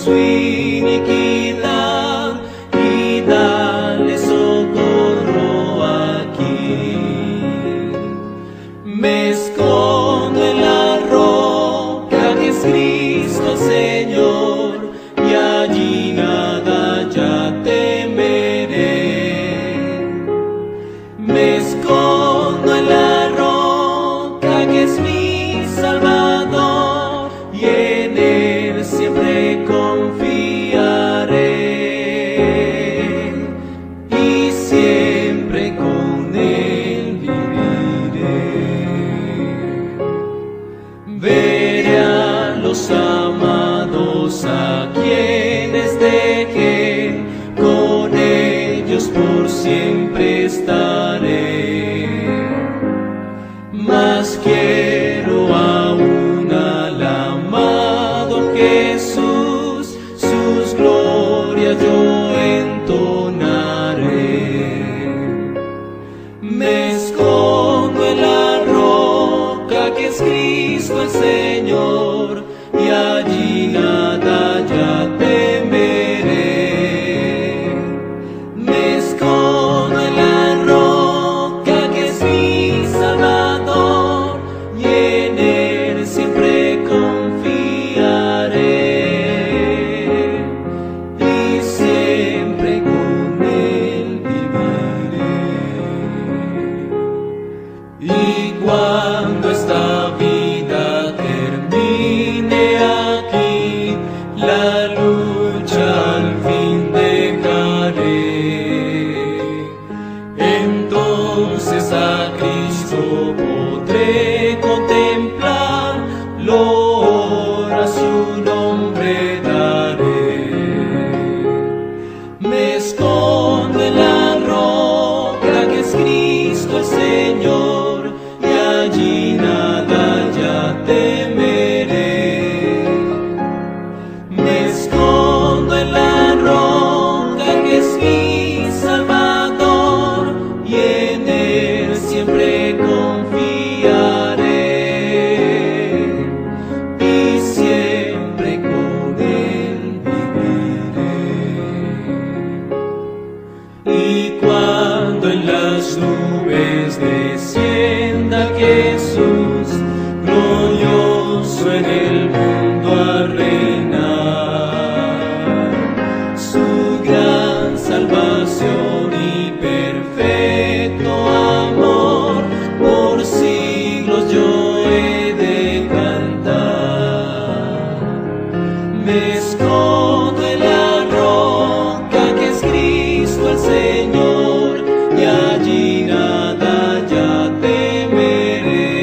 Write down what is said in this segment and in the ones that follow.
su iniquidad y dale socorro aquí. Me escondo en la roca que es Cristo el Señor, y allí nada ya temeré. Me escondo en la roca que es mi Salvador, y en Él siempre confiaré, y siempre con Él viviré. Veré a los amados a quienes dejé, con ellos por siempre estaré. Mas quiero aún al amado Jesús, sus glorias yo entonaré. Me escondo en la roca que es Cristo el Señor, y allí nada ya temeré. Me escondo en la roca que es mi Salvador, y en Él siempre confiaré, y siempre con Él viviré. Y cuando esta vida termine aquí, la lucha al fin dejaré. Entonces a Cristo podré contemplar, gloria a su nombre daré. Me escondo en la roca que es Cristo el Señor, y allí nada ya temeré. Me escondo en la roca que es mi Salvador, y en Él siempre confiaré, y siempre con Él viviré. Y cuando en las nubes descienda Jesús, glorioso en el mundo a reinar, su gran salvación y perfecto amor, por siglos yo he de cantar. Me escondo en la roca que es Cristo el Señor, y allí nada ya temeré.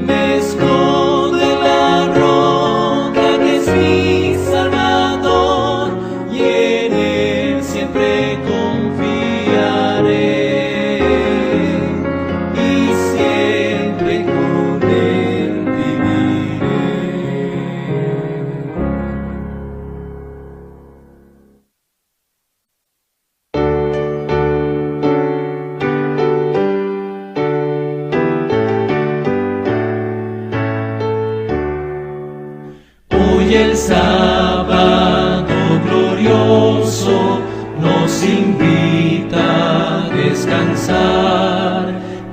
Me escondo en la roca que es mi Salvador, y en Él siempre confiaré, y siempre con Él viviré. Hoy el sábado glorioso nos invita a descansar,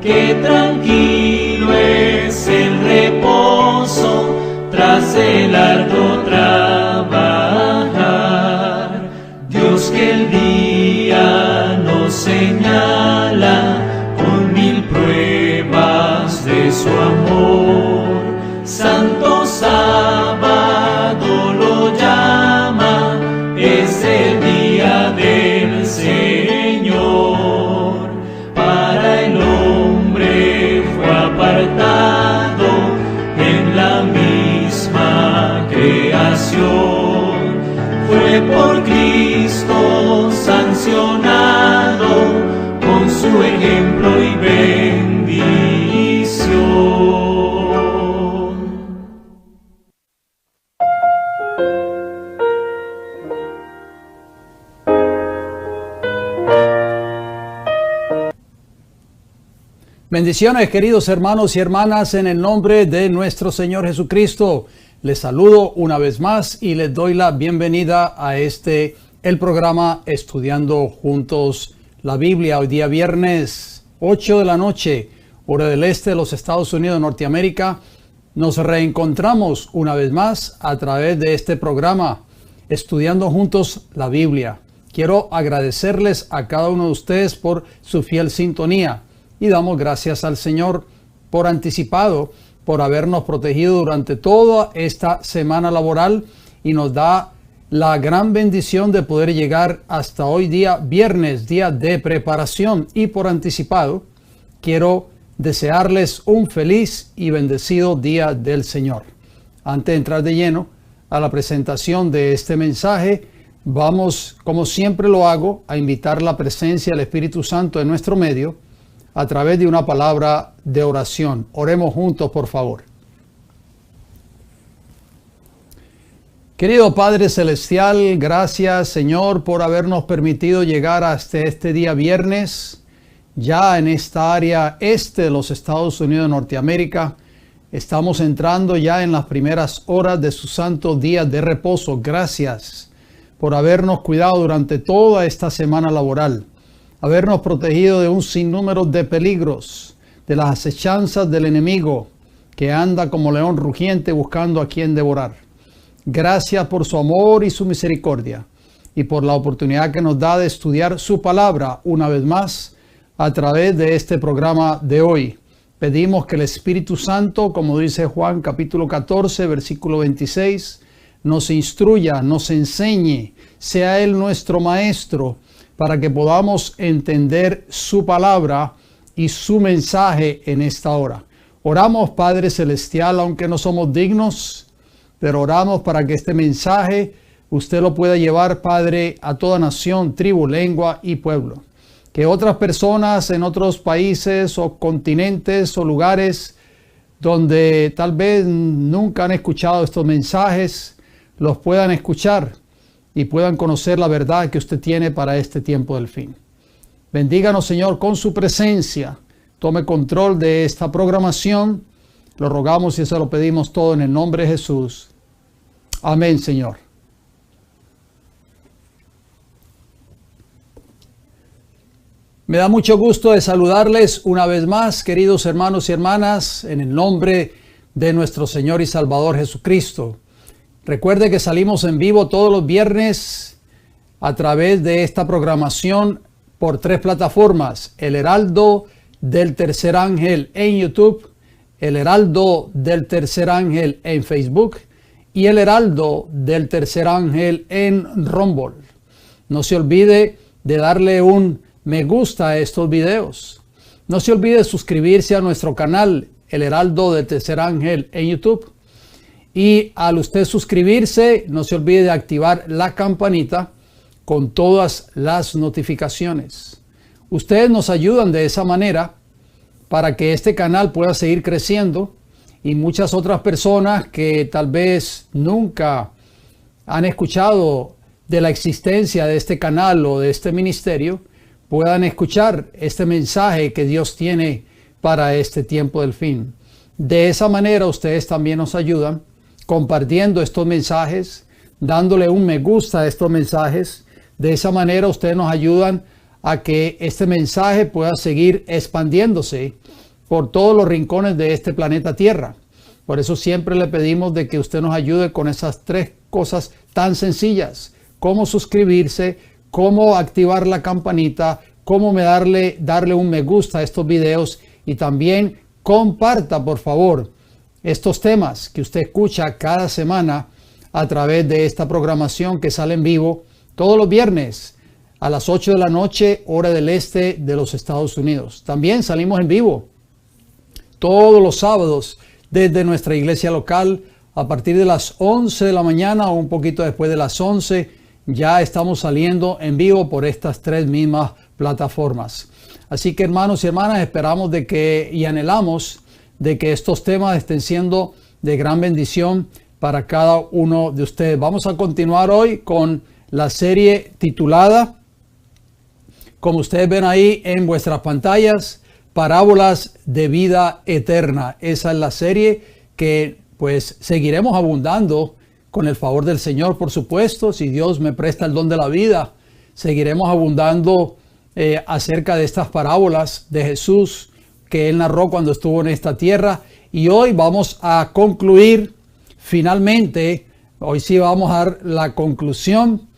que tranquilo es el reposo tras el arduo trabajar. Dios que el día nos señala con mil pruebas de su amor, santo sábado lo llama, es el día del Señor. Para el hombre fue apartado en la misma creación, fue por Cristo sancionado con su ejemplo y bendición. Bendiciones, queridos hermanos y hermanas, en el nombre de nuestro Señor Jesucristo. Les saludo una vez más y les doy la bienvenida a el programa Estudiando Juntos la Biblia. Hoy día viernes 8 de la noche, hora del este de los Estados Unidos de Norteamérica. Nos reencontramos una vez más a través de este programa Estudiando Juntos la Biblia. Quiero agradecerles a cada uno de ustedes por su fiel sintonía y damos gracias al Señor por anticipado, por habernos protegido durante toda esta semana laboral y nos da la gran bendición de poder llegar hasta hoy día viernes, día de preparación, y por anticipado quiero desearles un feliz y bendecido día del Señor. Antes de entrar de lleno a la presentación de este mensaje, vamos, como siempre lo hago, a invitar la presencia del Espíritu Santo en nuestro medio a través de una palabra de oración. Oremos juntos, por favor. Querido Padre Celestial, gracias, Señor, por habernos permitido llegar hasta este día viernes, ya en esta área este de los Estados Unidos de Norteamérica. Estamos entrando ya en las primeras horas de su santo día de reposo. Gracias por habernos cuidado durante toda esta semana laboral, habernos protegido de un sinnúmero de peligros, de las acechanzas del enemigo que anda como león rugiente buscando a quien devorar. Gracias por su amor y su misericordia y por la oportunidad que nos da de estudiar su palabra una vez más a través de este programa de hoy. Pedimos que el Espíritu Santo, como dice Juan capítulo 14, versículo 26, nos instruya, nos enseñe, sea Él nuestro maestro, para que podamos entender su palabra y su mensaje en esta hora. Oramos, Padre Celestial, aunque no somos dignos, pero oramos para que este mensaje usted lo pueda llevar, Padre, a toda nación, tribu, lengua y pueblo. Que otras personas en otros países o continentes o lugares donde tal vez nunca han escuchado estos mensajes, los puedan escuchar y puedan conocer la verdad que usted tiene para este tiempo del fin. Bendíganos, Señor, con su presencia. Tome control de esta programación. Lo rogamos y eso lo pedimos todo en el nombre de Jesús. Amén, Señor. Me da mucho gusto de saludarles una vez más, queridos hermanos y hermanas, en el nombre de nuestro Señor y Salvador Jesucristo. Recuerde que salimos en vivo todos los viernes a través de esta programación por 3 plataformas: El Heraldo del Tercer Ángel en YouTube, El Heraldo del Tercer Ángel en Facebook y El Heraldo del Tercer Ángel en Rumble. No se olvide de darle un me gusta a estos videos. No se olvide de suscribirse a nuestro canal El Heraldo del Tercer Ángel en YouTube. Y al usted suscribirse, no se olvide de activar la campanita con todas las notificaciones. Ustedes nos ayudan de esa manera para que este canal pueda seguir creciendo y muchas otras personas que tal vez nunca han escuchado de la existencia de este canal o de este ministerio puedan escuchar este mensaje que Dios tiene para este tiempo del fin. De esa manera ustedes también nos ayudan compartiendo estos mensajes, dándole un me gusta a estos mensajes. De esa manera ustedes nos ayudan a que este mensaje pueda seguir expandiéndose por todos los rincones de este planeta Tierra. Por eso siempre le pedimos de que usted nos ayude con esas 3 cosas tan sencillas: cómo suscribirse, cómo activar la campanita, cómo darle un me gusta a estos videos, y también comparta, por favor, estos temas que usted escucha cada semana a través de esta programación que sale en vivo todos los viernes a las 8 de la noche, hora del este de los Estados Unidos. También salimos en vivo todos los sábados desde nuestra iglesia local a partir de las 11 de la mañana o un poquito después de las 11. Ya estamos saliendo en vivo por estas 3 mismas plataformas. Así que, hermanos y hermanas, esperamos y anhelamos de que estos temas estén siendo de gran bendición para cada uno de ustedes. Vamos a continuar hoy con la serie titulada, como ustedes ven ahí en vuestras pantallas, Parábolas de Vida Eterna. Esa es la serie que pues seguiremos abundando con el favor del Señor, por supuesto. Si Dios me presta el don de la vida, seguiremos abundando acerca de estas parábolas de Jesús que Él narró cuando estuvo en esta tierra. Y hoy vamos a concluir finalmente, hoy sí vamos a dar la conclusión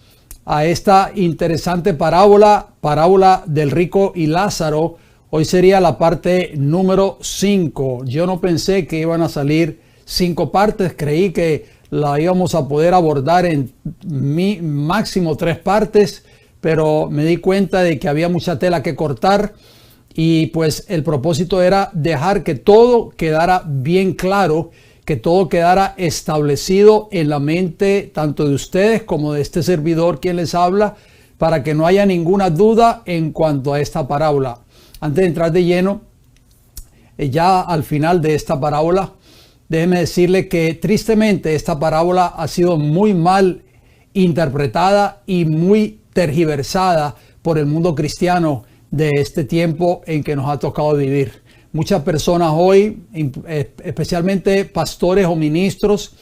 a esta interesante parábola del rico y Lázaro. Hoy sería la parte número 5. Yo no pensé que iban a salir 5 partes, creí que la íbamos a poder abordar en máximo 3 partes, pero me di cuenta de que había mucha tela que cortar y pues el propósito era dejar que todo quedara bien claro, que todo quedara establecido en la mente tanto de ustedes como de este servidor quien les habla, para que no haya ninguna duda en cuanto a esta parábola. Antes de entrar de lleno, ya al final de esta parábola, déjeme decirle que tristemente esta parábola ha sido muy mal interpretada y muy tergiversada por el mundo cristiano de este tiempo en que nos ha tocado vivir. Muchas personas hoy, especialmente pastores o ministros,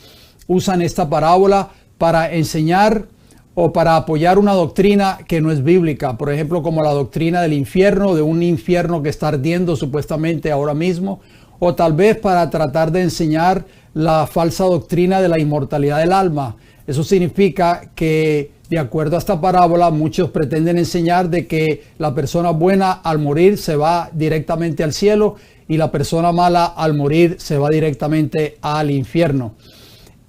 usan esta parábola para enseñar o para apoyar una doctrina que no es bíblica. Por ejemplo, como la doctrina del infierno, de un infierno que está ardiendo supuestamente ahora mismo, o tal vez para tratar de enseñar la falsa doctrina de la inmortalidad del alma. Eso significa que, de acuerdo a esta parábola, muchos pretenden enseñar de que la persona buena al morir se va directamente al cielo y la persona mala al morir se va directamente al infierno.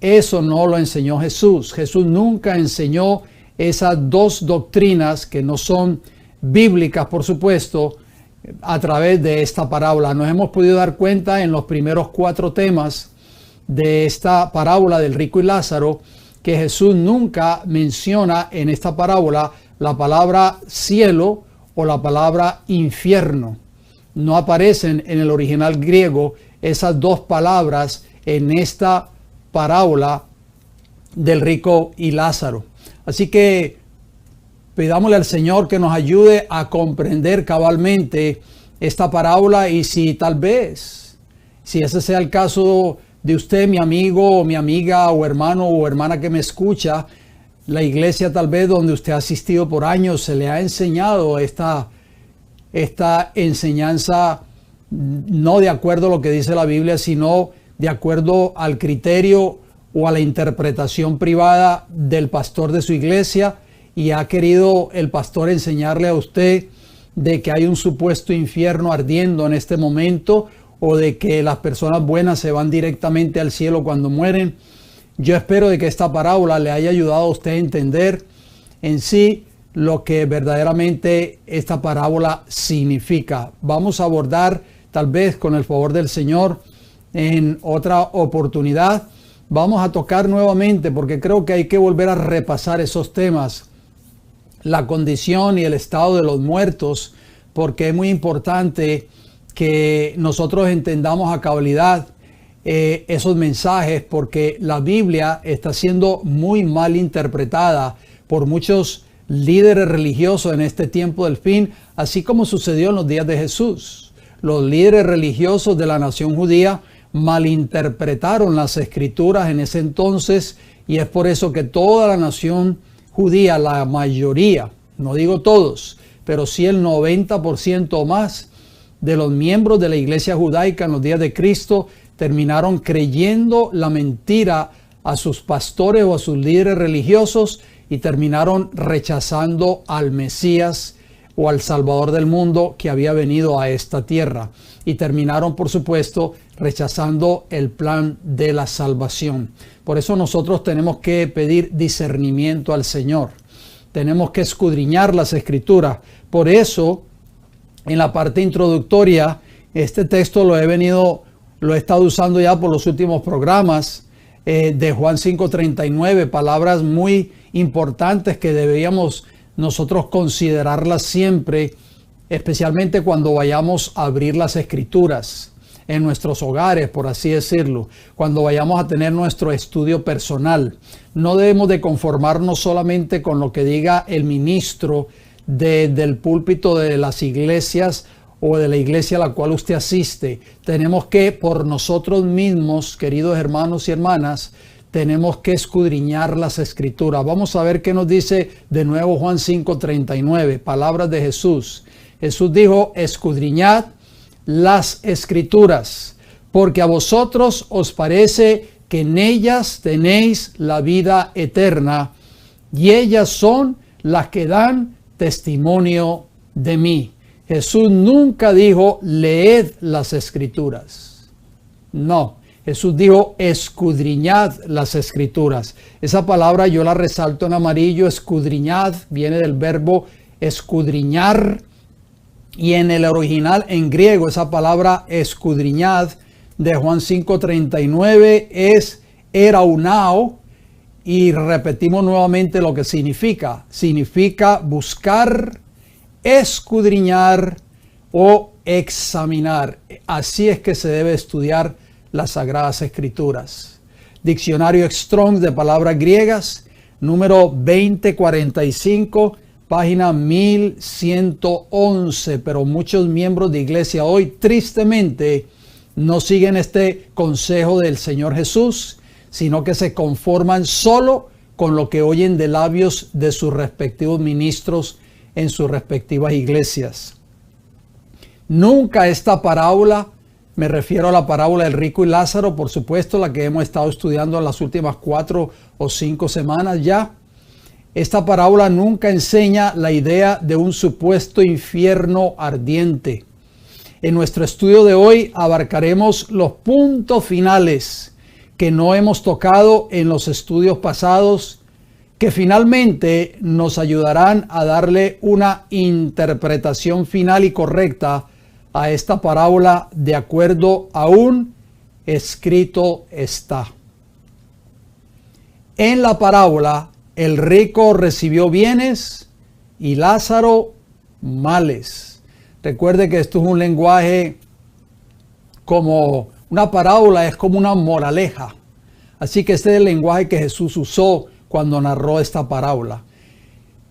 Eso no lo enseñó Jesús. Jesús nunca enseñó esas dos doctrinas que no son bíblicas, por supuesto, a través de esta parábola. Nos hemos podido dar cuenta en los primeros 4 temas de esta parábola del rico y Lázaro que Jesús nunca menciona en esta parábola la palabra cielo o la palabra infierno. No aparecen en el original griego esas dos palabras en esta parábola del rico y Lázaro. Así que pidámosle al Señor que nos ayude a comprender cabalmente esta parábola, y si tal vez, si ese sea el caso de usted, mi amigo o mi amiga o hermano o hermana que me escucha, la iglesia tal vez donde usted ha asistido por años se le ha enseñado esta enseñanza no de acuerdo a lo que dice la Biblia, sino de acuerdo al criterio o a la interpretación privada del pastor de su iglesia, y ha querido el pastor enseñarle a usted de que hay un supuesto infierno ardiendo en este momento, o de que las personas buenas se van directamente al cielo cuando mueren. Yo espero de que esta parábola le haya ayudado a usted a entender en sí lo que verdaderamente esta parábola significa. Vamos a abordar, tal vez con el favor del Señor, en otra oportunidad. Vamos a tocar nuevamente, porque creo que hay que volver a repasar esos temas, la condición y el estado de los muertos, porque es muy importante que nosotros entendamos a cabalidad esos mensajes, porque la Biblia está siendo muy mal interpretada por muchos líderes religiosos en este tiempo del fin, así como sucedió en los días de Jesús. Los líderes religiosos de la nación judía malinterpretaron las escrituras en ese entonces, y es por eso que toda la nación judía, la mayoría, no digo todos, pero sí el 90% o más de los miembros de la iglesia judaica en los días de Cristo terminaron creyendo la mentira a sus pastores o a sus líderes religiosos, y terminaron rechazando al Mesías o al Salvador del mundo que había venido a esta tierra, y terminaron, por supuesto, rechazando el plan de la salvación. Por eso nosotros tenemos que pedir discernimiento al Señor. Tenemos que escudriñar las escrituras. Por eso, en la parte introductoria, este texto lo he estado usando ya por los últimos programas, de Juan 5:39, palabras muy importantes que deberíamos nosotros considerarlas siempre, especialmente cuando vayamos a abrir las escrituras en nuestros hogares, por así decirlo, cuando vayamos a tener nuestro estudio personal. No debemos de conformarnos solamente con lo que diga el ministro del púlpito de las iglesias o de la iglesia a la cual usted asiste. Tenemos que, por nosotros mismos, queridos hermanos y hermanas, tenemos que escudriñar las Escrituras. Vamos a ver qué nos dice de nuevo Juan 5:39, palabras de Jesús. Jesús dijo: escudriñad las Escrituras, porque a vosotros os parece que en ellas tenéis la vida eterna, y ellas son las que dan testimonio de mí. Jesús nunca dijo: leed las Escrituras. No. Jesús dijo: escudriñad las Escrituras. Esa palabra yo la resalto en amarillo. Escudriñad viene del verbo escudriñar, y en el original en griego esa palabra escudriñad de Juan 5:39 es eraunao, y repetimos nuevamente lo que significa. Significa buscar, escudriñar o examinar. Así es que se debe estudiar las Sagradas Escrituras. Diccionario Strong de palabras griegas, número 2045, página 1111. Pero muchos miembros de iglesia hoy tristemente no siguen este consejo del Señor Jesús, sino que se conforman solo con lo que oyen de labios de sus respectivos ministros en sus respectivas iglesias. Nunca esta parábola, me refiero a la parábola del rico y Lázaro, por supuesto, la que hemos estado estudiando en las últimas 4 o 5 semanas ya. Esta parábola nunca enseña la idea de un supuesto infierno ardiente. En nuestro estudio de hoy abarcaremos los puntos finales que no hemos tocado en los estudios pasados, que finalmente nos ayudarán a darle una interpretación final y correcta a esta parábola de acuerdo a un escrito está. En la parábola, el rico recibió bienes y Lázaro males. Recuerde que esto es un lenguaje como una parábola, es como una moraleja. Así que este es el lenguaje que Jesús usó cuando narró esta parábola.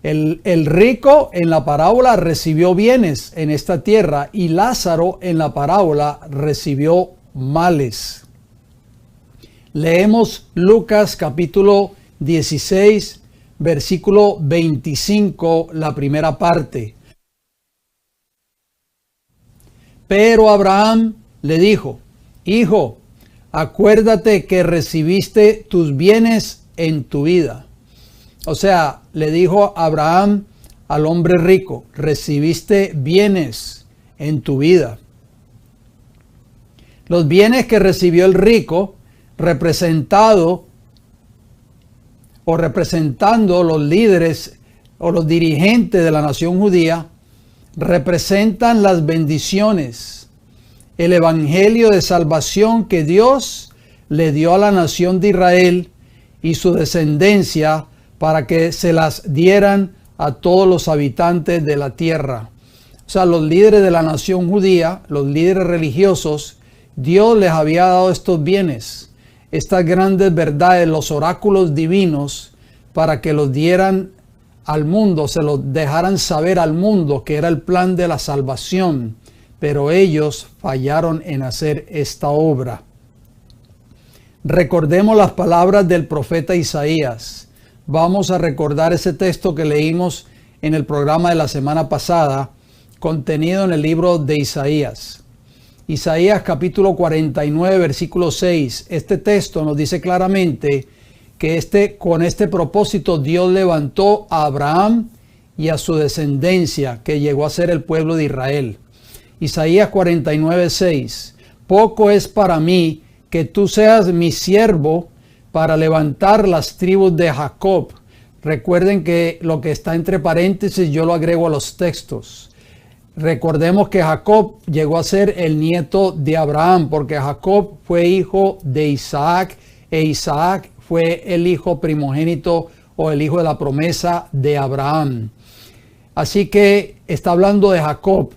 El rico en la parábola recibió bienes en esta tierra, y Lázaro en la parábola recibió males. Leemos Lucas capítulo 16, versículo 25, la primera parte. Pero Abraham le dijo: Hijo, acuérdate que recibiste tus bienes en tu vida. O sea, le dijo Abraham al hombre rico: recibiste bienes en tu vida. Los bienes que recibió el rico, representando los líderes o los dirigentes de la nación judía, representan las bendiciones, el evangelio de salvación que Dios le dio a la nación de Israel y su descendencia, para que se las dieran a todos los habitantes de la tierra. O sea, los líderes de la nación judía, los líderes religiosos, Dios les había dado estos bienes, estas grandes verdades, los oráculos divinos, para que los dieran al mundo, se los dejaran saber al mundo, que era el plan de la salvación. Pero ellos fallaron en hacer esta obra. Recordemos las palabras del profeta Isaías. Vamos a recordar ese texto que leímos en el programa de la semana pasada, contenido en el libro de Isaías. Isaías capítulo 49, versículo 6. Este texto nos dice claramente que con este propósito Dios levantó a Abraham y a su descendencia, que llegó a ser el pueblo de Israel. Isaías 49, 6. Poco es para mí que tú seas mi siervo para levantar las tribus de Jacob. Recuerden que lo que está entre paréntesis yo lo agrego a los textos. Recordemos que Jacob llegó a ser el nieto de Abraham, porque Jacob fue hijo de Isaac, e Isaac fue el hijo primogénito o el hijo de la promesa de Abraham. Así que está hablando de Jacob.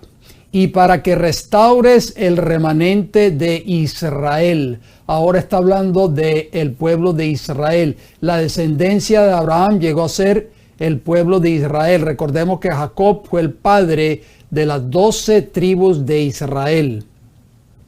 Y para que restaures el remanente de Israel. Ahora está hablando del pueblo de Israel. La descendencia de Abraham llegó a ser el pueblo de Israel. Recordemos que Jacob fue el padre de las 12 tribus de Israel.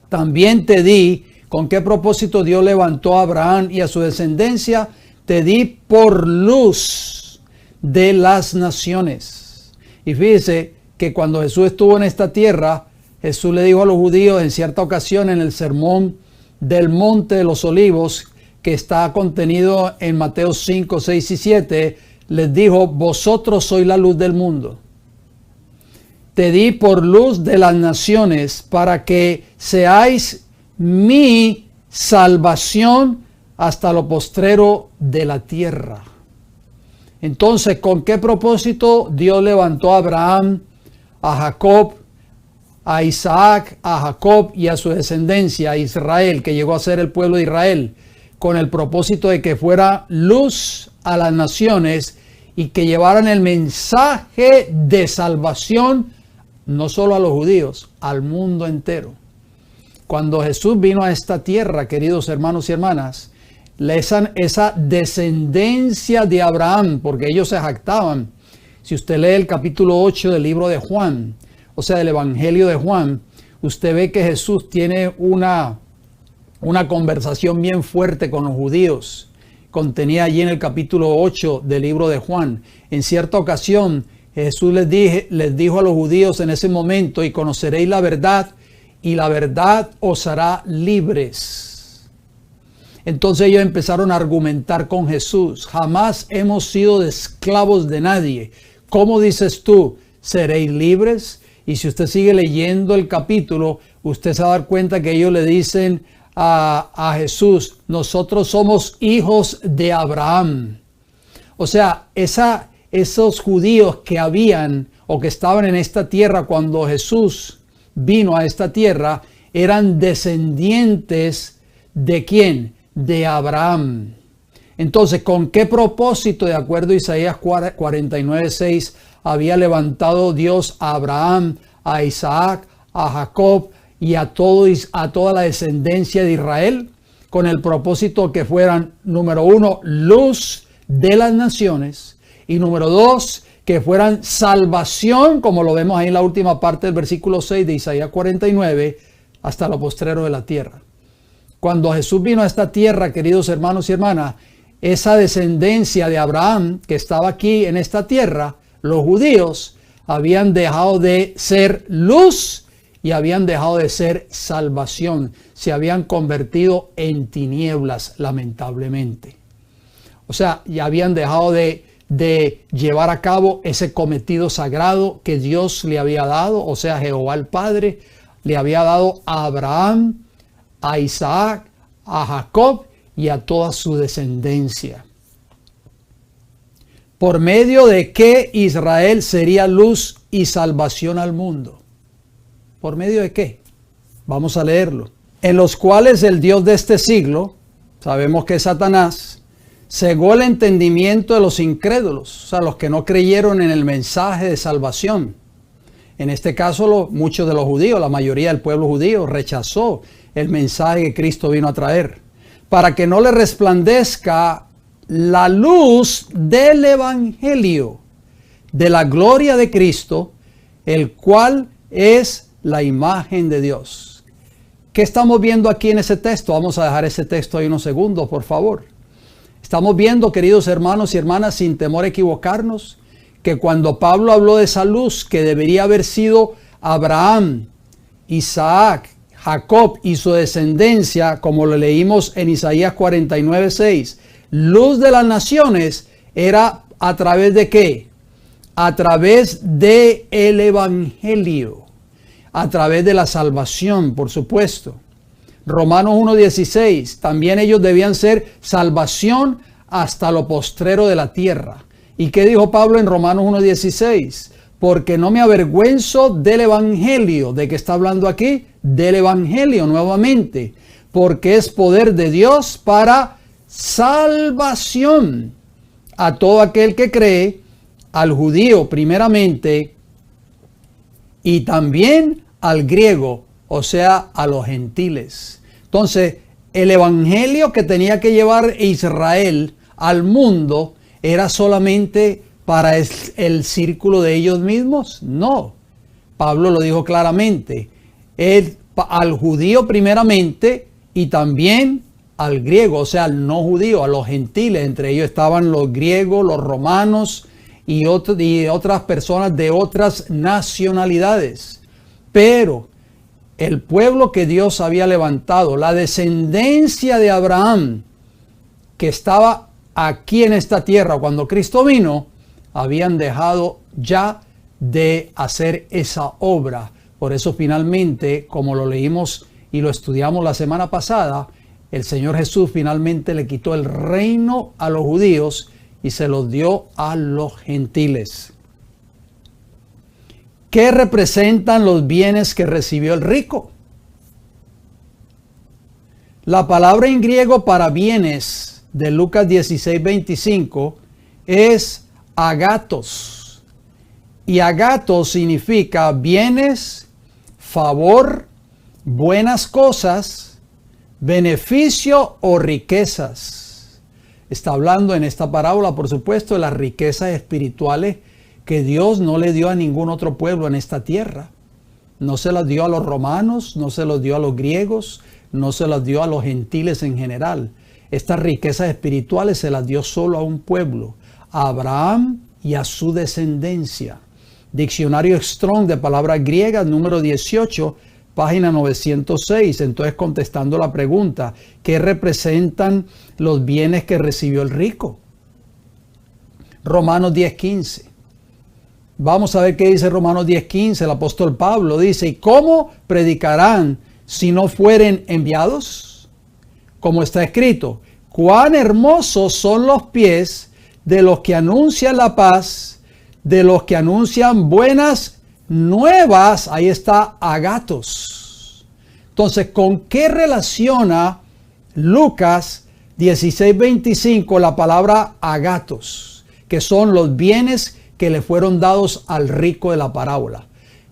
También te di, ¿con qué propósito Dios levantó a Abraham y a su descendencia? Te di por luz de las naciones. Y fíjese que cuando Jesús estuvo en esta tierra, Jesús le dijo a los judíos en cierta ocasión en el sermón del Monte de los Olivos, que está contenido en Mateo 5, 6 y 7, les dijo: vosotros sois la luz del mundo. Te di por luz de las naciones para que seáis mi salvación hasta lo postrero de la tierra. Entonces, ¿con qué propósito Dios levantó a Abraham, a Jacob, a Isaac, a Jacob y a su descendencia, a Israel, que llegó a ser el pueblo de Israel? Con el propósito de que fuera luz a las naciones y que llevaran el mensaje de salvación no solo a los judíos, al mundo entero. Cuando Jesús vino a esta tierra, queridos hermanos y hermanas, esa descendencia de Abraham, porque ellos se jactaban. Si usted lee el capítulo 8 del libro de Juan, o sea, del Evangelio de Juan, usted ve que Jesús tiene una conversación bien fuerte con los judíos. Contenía allí en el capítulo 8 del libro de Juan. En cierta ocasión, Jesús les dijo a los judíos en ese momento: y conoceréis la verdad, y la verdad os hará libres. Entonces ellos empezaron a argumentar con Jesús: jamás hemos sido esclavos de nadie. ¿Cómo dices tú, seréis libres? Y si usted sigue leyendo el capítulo, usted se va a dar cuenta que ellos le dicen a Jesús: nosotros somos hijos de Abraham. O sea, esos judíos que habían o que estaban en esta tierra cuando Jesús vino a esta tierra eran descendientes ¿de quién? De Abraham. Entonces, ¿con qué propósito, de acuerdo a Isaías 49:6, había levantado Dios a Abraham, a Isaac, a Jacob y a toda la descendencia de Israel? Con el propósito que fueran, número 1, luz de las naciones, y número 2, que fueran salvación, como lo vemos ahí en la última parte del versículo 6 de Isaías 49, hasta lo postrero de la tierra. Cuando Jesús vino a esta tierra, queridos hermanos y hermanas, esa descendencia de Abraham que estaba aquí en esta tierra, los judíos habían dejado de ser luz y habían dejado de ser salvación. Se habían convertido en tinieblas, lamentablemente. O sea, ya habían dejado de llevar a cabo ese cometido sagrado que Dios le había dado, o sea, Jehová el Padre le había dado a Abraham, a Isaac, a Jacob y a toda su descendencia. ¿Por medio de qué Israel sería luz y salvación al mundo? ¿Por medio de qué? Vamos a leerlo. En los cuales el Dios de este siglo, sabemos que es Satanás, cegó el entendimiento de los incrédulos, o sea, los que no creyeron en el mensaje de salvación. En este caso, muchos de los judíos, la mayoría del pueblo judío, rechazó el mensaje que Cristo vino a traer, para que no le resplandezca la luz del Evangelio de la gloria de Cristo, el cual es la imagen de Dios. ¿Qué estamos viendo aquí en ese texto? Vamos a dejar ese texto ahí unos segundos, por favor. Estamos viendo, queridos hermanos y hermanas, sin temor a equivocarnos, que cuando Pablo habló de esa luz que debería haber sido Abraham, Isaac, Jacob y su descendencia, como lo leímos en Isaías 49:6, luz de las naciones, era a través de ¿qué? A través del Evangelio, a través de la salvación, por supuesto. Romanos 1:16, también ellos debían ser salvación hasta lo postrero de la tierra. ¿Y qué dijo Pablo en Romanos 1:16? Porque no me avergüenzo del Evangelio. ¿De qué está hablando aquí? Del Evangelio nuevamente. Porque es poder de Dios para salvación a todo aquel que cree, al judío primeramente y también al griego, o sea, a los gentiles. Entonces, el evangelio que tenía que llevar Israel al mundo era solamente para el círculo de ellos mismos. No, Pablo lo dijo claramente, al judío primeramente y también al griego, o sea, al no judío, a los gentiles. Entre ellos estaban los griegos, los romanos y otras personas de otras nacionalidades. Pero el pueblo que Dios había levantado, la descendencia de Abraham, que estaba aquí en esta tierra cuando Cristo vino, habían dejado ya de hacer esa obra. Por eso finalmente, como lo leímos y lo estudiamos la semana pasada, el Señor Jesús finalmente le quitó el reino a los judíos y se los dio a los gentiles. ¿Qué representan los bienes que recibió el rico? La palabra en griego para bienes de Lucas 16:25 es agatos. Y agatos significa bienes, favor, buenas cosas, beneficio o riquezas. Está hablando en esta parábola, por supuesto, de las riquezas espirituales que Dios no le dio a ningún otro pueblo en esta tierra. No se las dio a los romanos, no se las dio a los griegos, no se las dio a los gentiles en general. Estas riquezas espirituales se las dio solo a un pueblo, a Abraham y a su descendencia. Diccionario Strong de palabras griegas, número 18, página 906. Entonces, contestando la pregunta, ¿qué representan los bienes que recibió el rico? Romanos 10:15. Vamos a ver qué dice Romanos 10:15. El apóstol Pablo dice, ¿y cómo predicarán si no fueren enviados? Como está escrito, cuán hermosos son los pies de los que anuncian la paz, de los que anuncian buenas nuevas. Ahí está agatos. Entonces, ¿con qué relaciona Lucas 16:25 la palabra agatos? Que son los bienes que le fueron dados al rico de la parábola.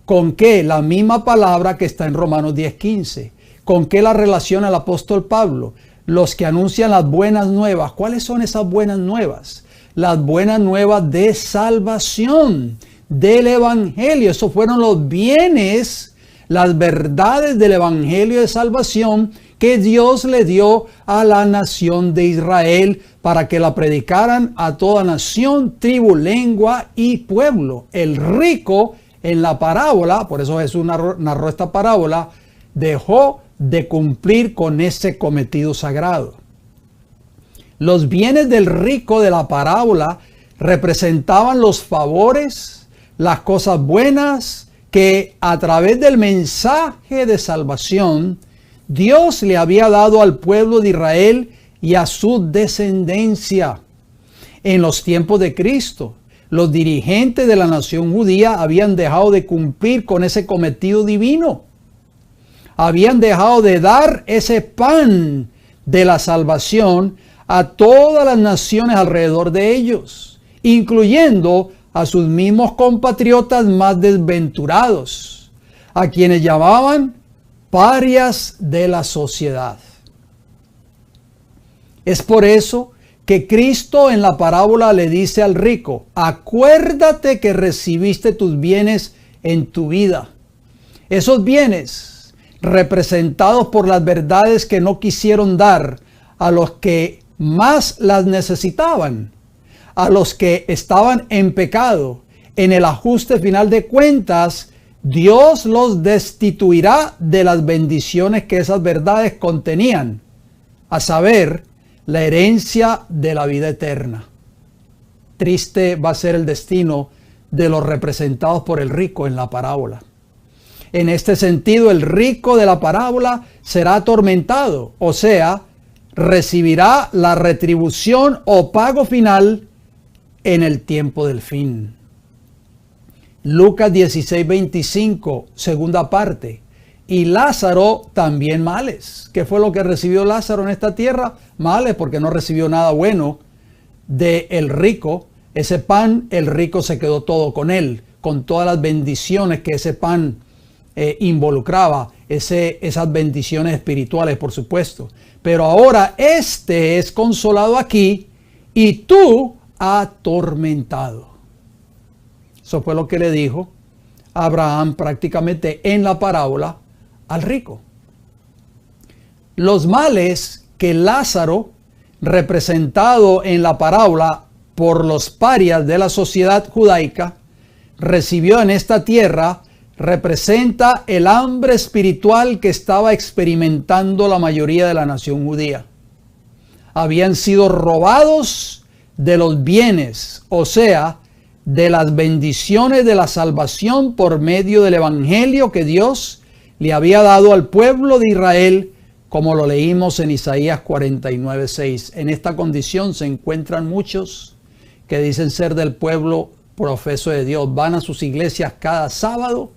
¿Con qué? La misma palabra que está en Romanos 10:15. ¿Con qué la relaciona el apóstol Pablo? Los que anuncian las buenas nuevas. ¿Cuáles son esas buenas nuevas? Las buenas nuevas de salvación, del evangelio. Esos fueron los bienes, las verdades del evangelio de salvación que Dios le dio a la nación de Israel para que la predicaran a toda nación, tribu, lengua y pueblo. El rico en la parábola, por eso Jesús narró esta parábola, dejó de cumplir con ese cometido sagrado. Los bienes del rico de la parábola representaban los favores, las cosas buenas que a través del mensaje de salvación Dios le había dado al pueblo de Israel y a su descendencia. En los tiempos de Cristo, los dirigentes de la nación judía habían dejado de cumplir con ese cometido divino. Habían dejado de dar ese pan de la salvación a todas las naciones alrededor de ellos, incluyendo a sus mismos compatriotas más desventurados, a quienes llamaban parias de la sociedad. Es por eso que Cristo en la parábola le dice al rico, acuérdate que recibiste tus bienes en tu vida. Esos bienes representados por las verdades que no quisieron dar a los que más las necesitaban, a los que estaban en pecado. En el ajuste final de cuentas, Dios los destituirá de las bendiciones que esas verdades contenían, a saber, la herencia de la vida eterna. Triste va a ser el destino de los representados por el rico en la parábola. En este sentido, el rico de la parábola será atormentado, o sea, recibirá la retribución o pago final en el tiempo del fin. Lucas 16:25, segunda parte. Y Lázaro también males. ¿Qué fue lo que recibió Lázaro en esta tierra? Males, porque no recibió nada bueno del rico. Ese pan, el rico se quedó todo con él, con todas las bendiciones que ese pan involucraba, esas bendiciones espirituales, por supuesto. Pero ahora este es consolado aquí y tú atormentado. Eso fue lo que le dijo Abraham prácticamente en la parábola al rico. Los males que Lázaro, representado en la parábola por los parias de la sociedad judaica, recibió en esta tierra, representa el hambre espiritual que estaba experimentando la mayoría de la nación judía. Habían sido robados de los bienes, o sea, de las bendiciones de la salvación por medio del evangelio que Dios le había dado al pueblo de Israel, como lo leímos en Isaías 49:6. En esta condición se encuentran muchos que dicen ser del pueblo profeso de Dios. Van a sus iglesias cada sábado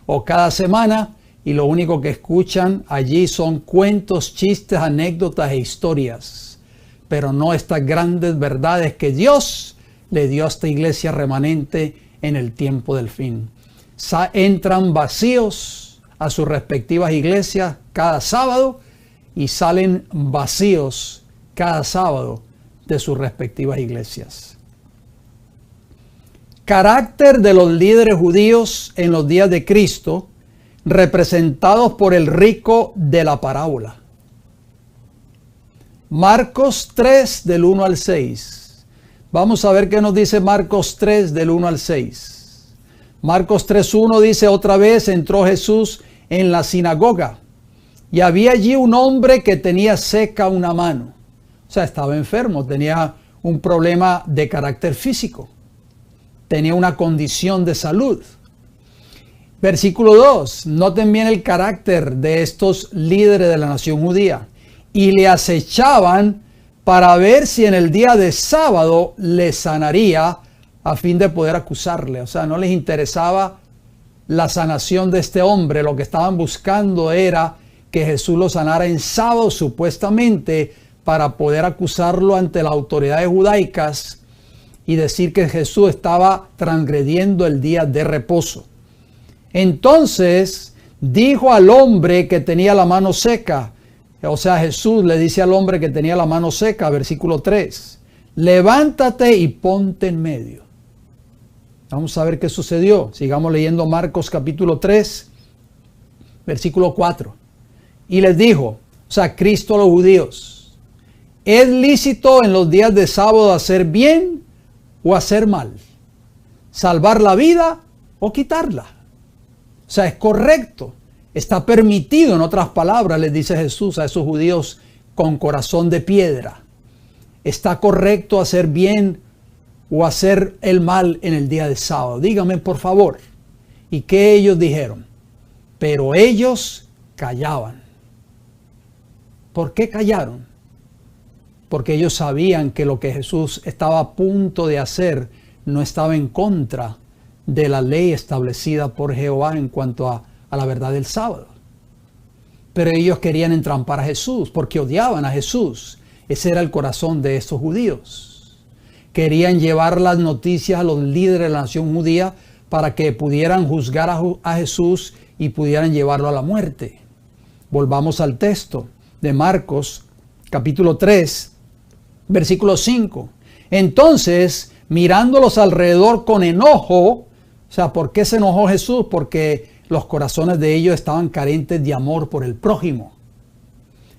o cada semana y lo único que escuchan allí son cuentos, chistes, anécdotas e historias, pero no estas grandes verdades que Dios le dio a esta iglesia remanente en el tiempo del fin. Entran vacíos a sus respectivas iglesias cada sábado y salen vacíos cada sábado de sus respectivas iglesias. Carácter de los líderes judíos en los días de Cristo, representados por el rico de la parábola. Marcos 3 del 1 al 6. Vamos a ver qué nos dice Marcos 3 del 1 al 6. Marcos 3:1 dice: otra vez entró Jesús en la sinagoga y había allí un hombre que tenía seca una mano. O sea, estaba enfermo, tenía un problema de carácter físico. Tenía una condición de salud. Versículo 2. Noten bien el carácter de estos líderes de la nación judía. Y le acechaban para ver si en el día de sábado le sanaría a fin de poder acusarle. O sea, no les interesaba la sanación de este hombre. Lo que estaban buscando era que Jesús lo sanara en sábado, supuestamente, para poder acusarlo ante las autoridades judaicas y decir que Jesús estaba transgrediendo el día de reposo. Entonces dijo al hombre que tenía la mano seca, o sea, Jesús le dice al hombre que tenía la mano seca, versículo 3, levántate y ponte en medio. Vamos a ver qué sucedió. Sigamos leyendo Marcos capítulo 3, versículo 4. Y les dijo, o sea, Cristo a los judíos: ¿es lícito en los días de sábado hacer bien o hacer mal? ¿Salvar la vida o quitarla? O sea, es correcto. Está permitido, en otras palabras, les dice Jesús a esos judíos con corazón de piedra. Está correcto hacer bien o hacer el mal en el día de sábado. Díganme, por favor. ¿Y qué ellos dijeron? Pero ellos callaban. ¿Por qué callaron? Porque ellos sabían que lo que Jesús estaba a punto de hacer no estaba en contra de la ley establecida por Jehová en cuanto a la verdad del sábado. Pero ellos querían entrampar a Jesús porque odiaban a Jesús. Ese era el corazón de estos judíos. Querían llevar las noticias a los líderes de la nación judía para que pudieran juzgar a Jesús y pudieran llevarlo a la muerte. Volvamos al texto de Marcos, capítulo 3, versículo 5. Entonces, mirándolos alrededor con enojo, o sea, ¿por qué se enojó Jesús? Porque los corazones de ellos estaban carentes de amor por el prójimo.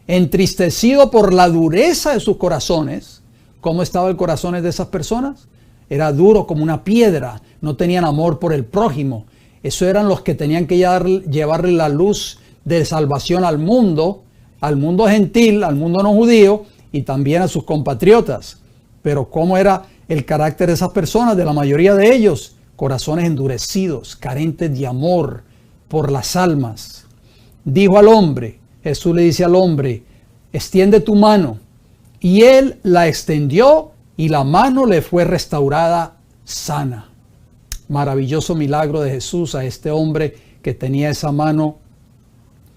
Entristecido por la dureza de sus corazones. ¿Cómo estaba el corazón de esas personas? Era duro como una piedra. No tenían amor por el prójimo. Esos eran los que tenían que llevarle la luz de salvación al mundo gentil, al mundo no judío y también a sus compatriotas. Pero ¿cómo era el carácter de esas personas? De la mayoría de ellos, corazones endurecidos, carentes de amor por las almas. Dijo al hombre, Jesús le dice al hombre: extiende tu mano. Y él la extendió y la mano le fue restaurada sana. Maravilloso milagro de Jesús a este hombre que tenía esa mano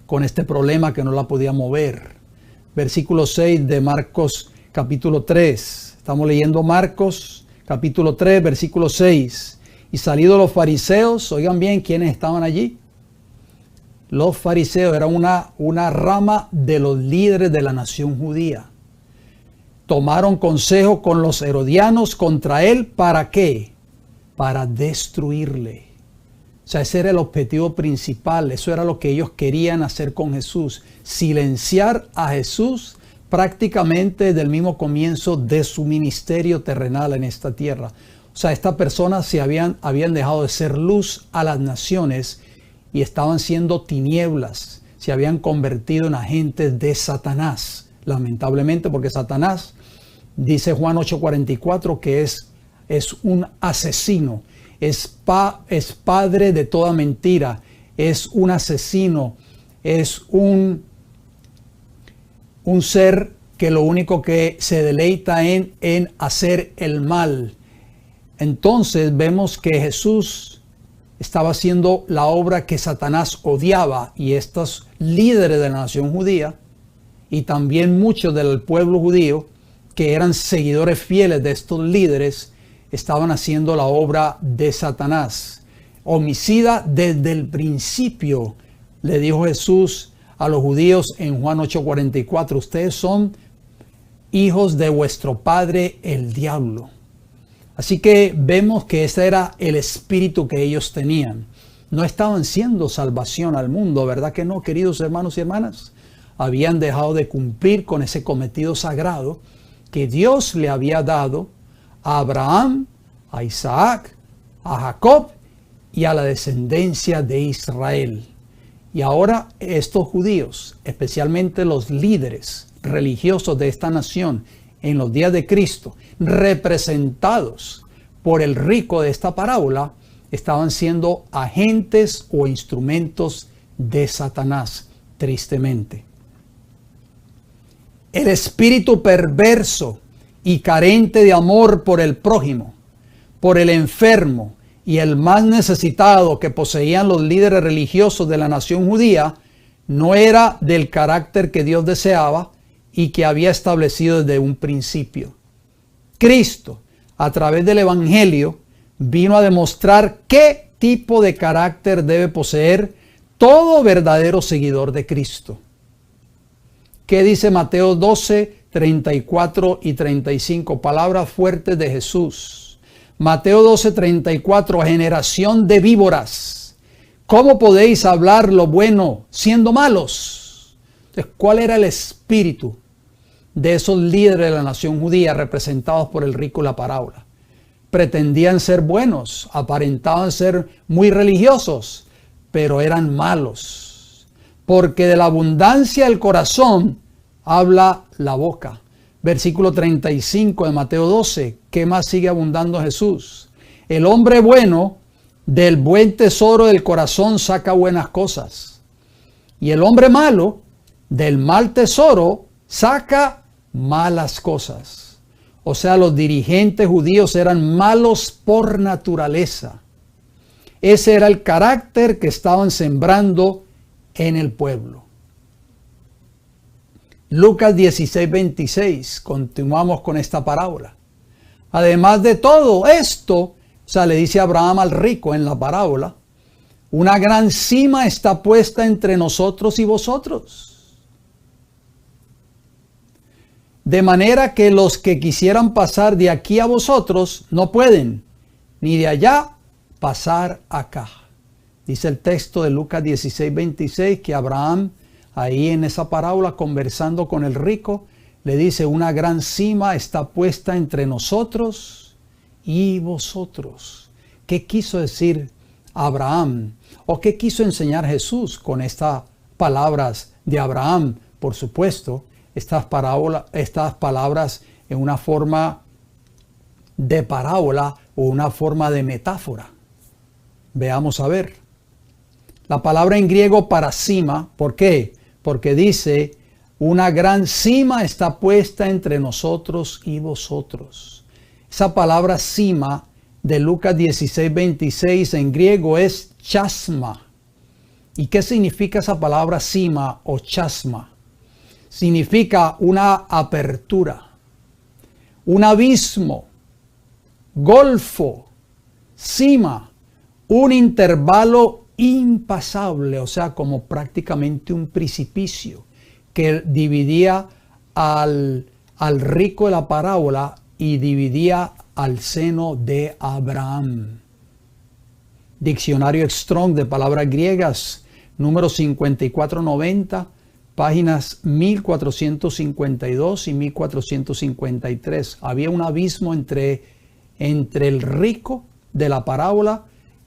con este problema que no la podía mover. Versículo 6 de Marcos capítulo 3. Estamos leyendo Marcos capítulo 3, versículo 6. Y salidos los fariseos, oigan bien, ¿quiénes estaban allí? Los fariseos eran una rama de los líderes de la nación judía. Tomaron consejo con los herodianos contra él. ¿Para qué? Para destruirle. O sea, ese era el objetivo principal, eso era lo que ellos querían hacer con Jesús, silenciar a Jesús prácticamente desde el mismo comienzo de su ministerio terrenal en esta tierra. O sea, estas personas se habían dejado de ser luz a las naciones y estaban siendo tinieblas, se habían convertido en agentes de Satanás, lamentablemente, porque Satanás, dice Juan 8:44, que es un asesino, es padre de toda mentira, es un asesino, es un ser que lo único que se deleita en hacer el mal. Entonces vemos que Jesús estaba haciendo la obra que Satanás odiaba, y estos líderes de la nación judía y también muchos del pueblo judío que eran seguidores fieles de estos líderes estaban haciendo la obra de Satanás. Homicida desde el principio, le dijo Jesús a los judíos en Juan 8:44, ustedes son hijos de vuestro padre el diablo. Así que vemos que ese era el espíritu que ellos tenían. No estaban haciendo salvación al mundo, ¿verdad que no, queridos hermanos y hermanas? Habían dejado de cumplir con ese cometido sagrado que Dios le había dado a Abraham, a Isaac, a Jacob y a la descendencia de Israel. Y ahora estos judíos, especialmente los líderes religiosos de esta nación en los días de Cristo, representados por el rico de esta parábola, estaban siendo agentes o instrumentos de Satanás, tristemente. El espíritu perverso y carente de amor por el prójimo, por el enfermo y el más necesitado que poseían los líderes religiosos de la nación judía, no era del carácter que Dios deseaba y que había establecido desde un principio. Cristo, a través del Evangelio, vino a demostrar qué tipo de carácter debe poseer todo verdadero seguidor de Cristo. ¿Qué dice Mateo 12, 34 y 35? Palabras fuertes de Jesús. Mateo 12, 34, generación de víboras, ¿cómo podéis hablar lo bueno siendo malos? Entonces, ¿cuál era el espíritu de esos líderes de la nación judía representados por el rico en la parábola? Pretendían ser buenos, aparentaban ser muy religiosos, pero eran malos, porque de la abundancia del corazón habla la boca. Versículo 35 de Mateo 12, ¿qué más sigue abundando Jesús? El hombre bueno del buen tesoro del corazón saca buenas cosas, y el hombre malo del mal tesoro saca malas cosas. O sea, los dirigentes judíos eran malos por naturaleza. Ese era el carácter que estaban sembrando en el pueblo. Lucas 16, 26, continuamos con esta parábola. Además de todo esto, o sea, le dice Abraham al rico en la parábola, una gran cima está puesta entre nosotros y vosotros. De manera que los que quisieran pasar de aquí a vosotros no pueden, ni de allá pasar acá. Dice el texto de Lucas 16, 26 que Abraham, ahí en esa parábola, conversando con el rico, le dice, una gran cima está puesta entre nosotros y vosotros. ¿Qué quiso decir Abraham? ¿O qué quiso enseñar Jesús con estas palabras de Abraham? Por supuesto, estas palabras en una forma de parábola o una forma de metáfora. Veamos a ver. La palabra en griego para cima, ¿por qué? Porque dice, una gran cima está puesta entre nosotros y vosotros. Esa palabra cima de Lucas 16, 26 en griego es chasma. ¿Y qué significa esa palabra cima o chasma? Significa una apertura, un abismo, golfo, cima, un intervalo impasable, o sea, como prácticamente un precipicio que dividía al rico de la parábola y dividía al seno de Abraham. Diccionario Strong de palabras griegas, número 5490, páginas 1452 y 1453. Había un abismo entre el rico de la parábola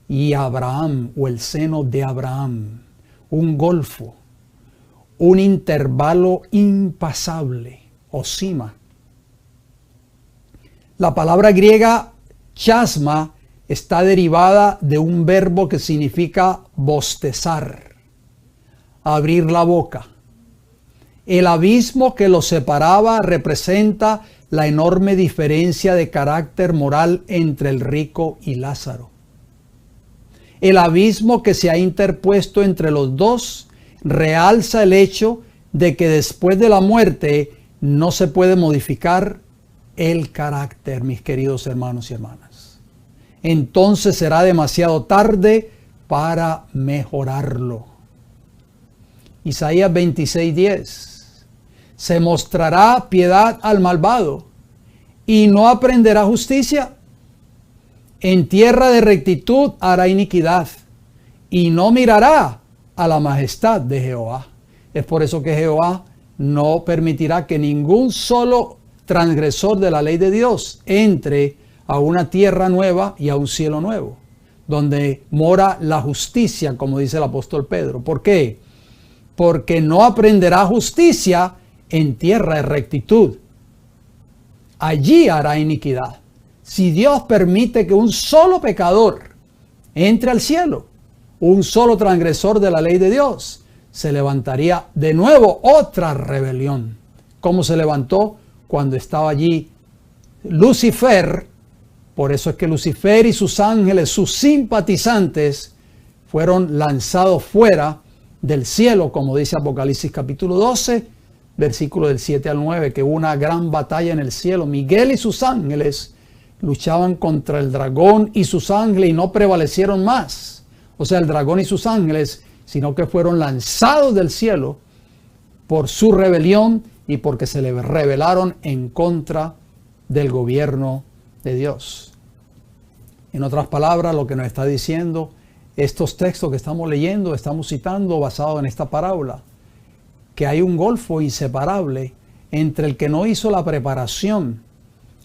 y Abraham, o el seno de Abraham. Un golfo, un intervalo impasable, o sima. La palabra griega chasma está derivada de un verbo que significa bostezar, abrir la boca. El abismo que los separaba representa la enorme diferencia de carácter moral entre el rico y Lázaro. El abismo que se ha interpuesto entre los dos realza el hecho de que después de la muerte no se puede modificar el carácter, mis queridos hermanos y hermanas. Entonces será demasiado tarde para mejorarlo. Isaías 26:10. Se mostrará piedad al malvado y no aprenderá justicia. En tierra de rectitud hará iniquidad y no mirará a la majestad de Jehová. Es por eso que Jehová no permitirá que ningún solo transgresor de la ley de Dios entre a una tierra nueva y a un cielo nuevo, donde mora la justicia, como dice el apóstol Pedro. ¿Por qué? Porque no aprenderá justicia en tierra de rectitud. Allí hará iniquidad. Si Dios permite que un solo pecador entre al cielo, un solo transgresor de la ley de Dios, se levantaría de nuevo otra rebelión, como se levantó cuando estaba allí Lucifer. Por eso es que Lucifer y sus ángeles, sus simpatizantes, fueron lanzados fuera del cielo, como dice Apocalipsis capítulo 12, versículo del 7 al 9, que hubo una gran batalla en el cielo. Miguel y sus ángeles luchaban contra el dragón y sus ángeles y no prevalecieron más. O sea, el dragón y sus ángeles, sino que fueron lanzados del cielo por su rebelión y porque se le rebelaron en contra del gobierno de Dios. En otras palabras, lo que nos está diciendo estos textos que estamos leyendo, estamos citando basados en esta parábola, que hay un golfo inseparable entre el que no hizo la preparación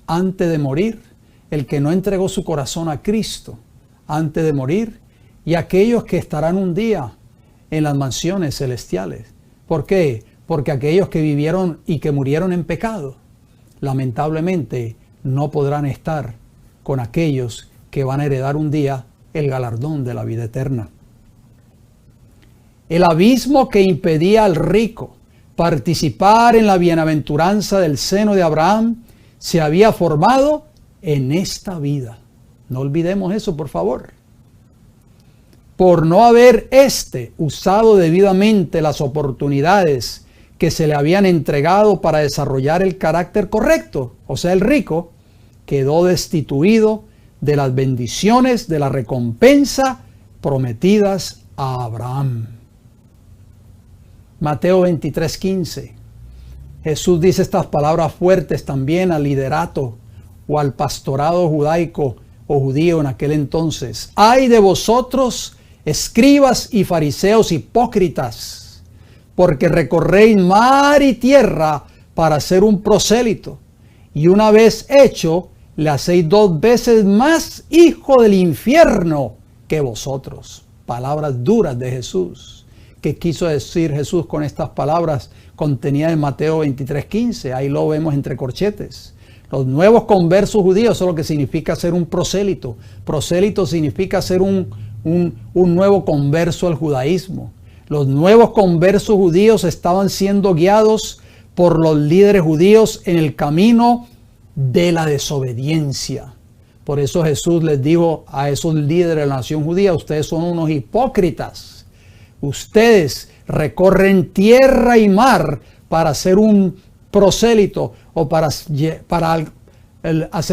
antes de morir, el que no entregó su corazón a Cristo antes de morir, y aquellos que estarán un día en las mansiones celestiales. ¿Por qué? Porque aquellos que vivieron y que murieron en pecado, lamentablemente no podrán estar con aquellos que van a heredar un día el galardón de la vida eterna. El abismo que impedía al rico participar en la bienaventuranza del seno de Abraham se había formado en esta vida. No olvidemos eso, por favor. Por no haber usado debidamente las oportunidades que se le habían entregado para desarrollar el carácter correcto, o sea, el rico quedó destituido de las bendiciones de la recompensa prometidas a Abraham. Mateo 23:15. Jesús dice estas palabras fuertes también al liderato o al pastorado judaico o judío en aquel entonces. ¡Ay de vosotros, escribas y fariseos hipócritas! Porque recorréis mar y tierra para ser un prosélito, y una vez hecho, le hacéis 2 veces más hijo del infierno que vosotros. Palabras duras de Jesús. ¿Qué quiso decir Jesús con estas palabras contenidas en Mateo 23:15? Ahí lo vemos entre corchetes. Los nuevos conversos judíos, eso es lo que significa ser un prosélito. Prosélito significa ser un nuevo converso al judaísmo. Los nuevos conversos judíos estaban siendo guiados por los líderes judíos en el camino de la desobediencia. Por eso Jesús les dijo a esos líderes de la nación judía: ustedes son unos hipócritas. Ustedes recorren tierra y mar para hacer un prosélito o para hacer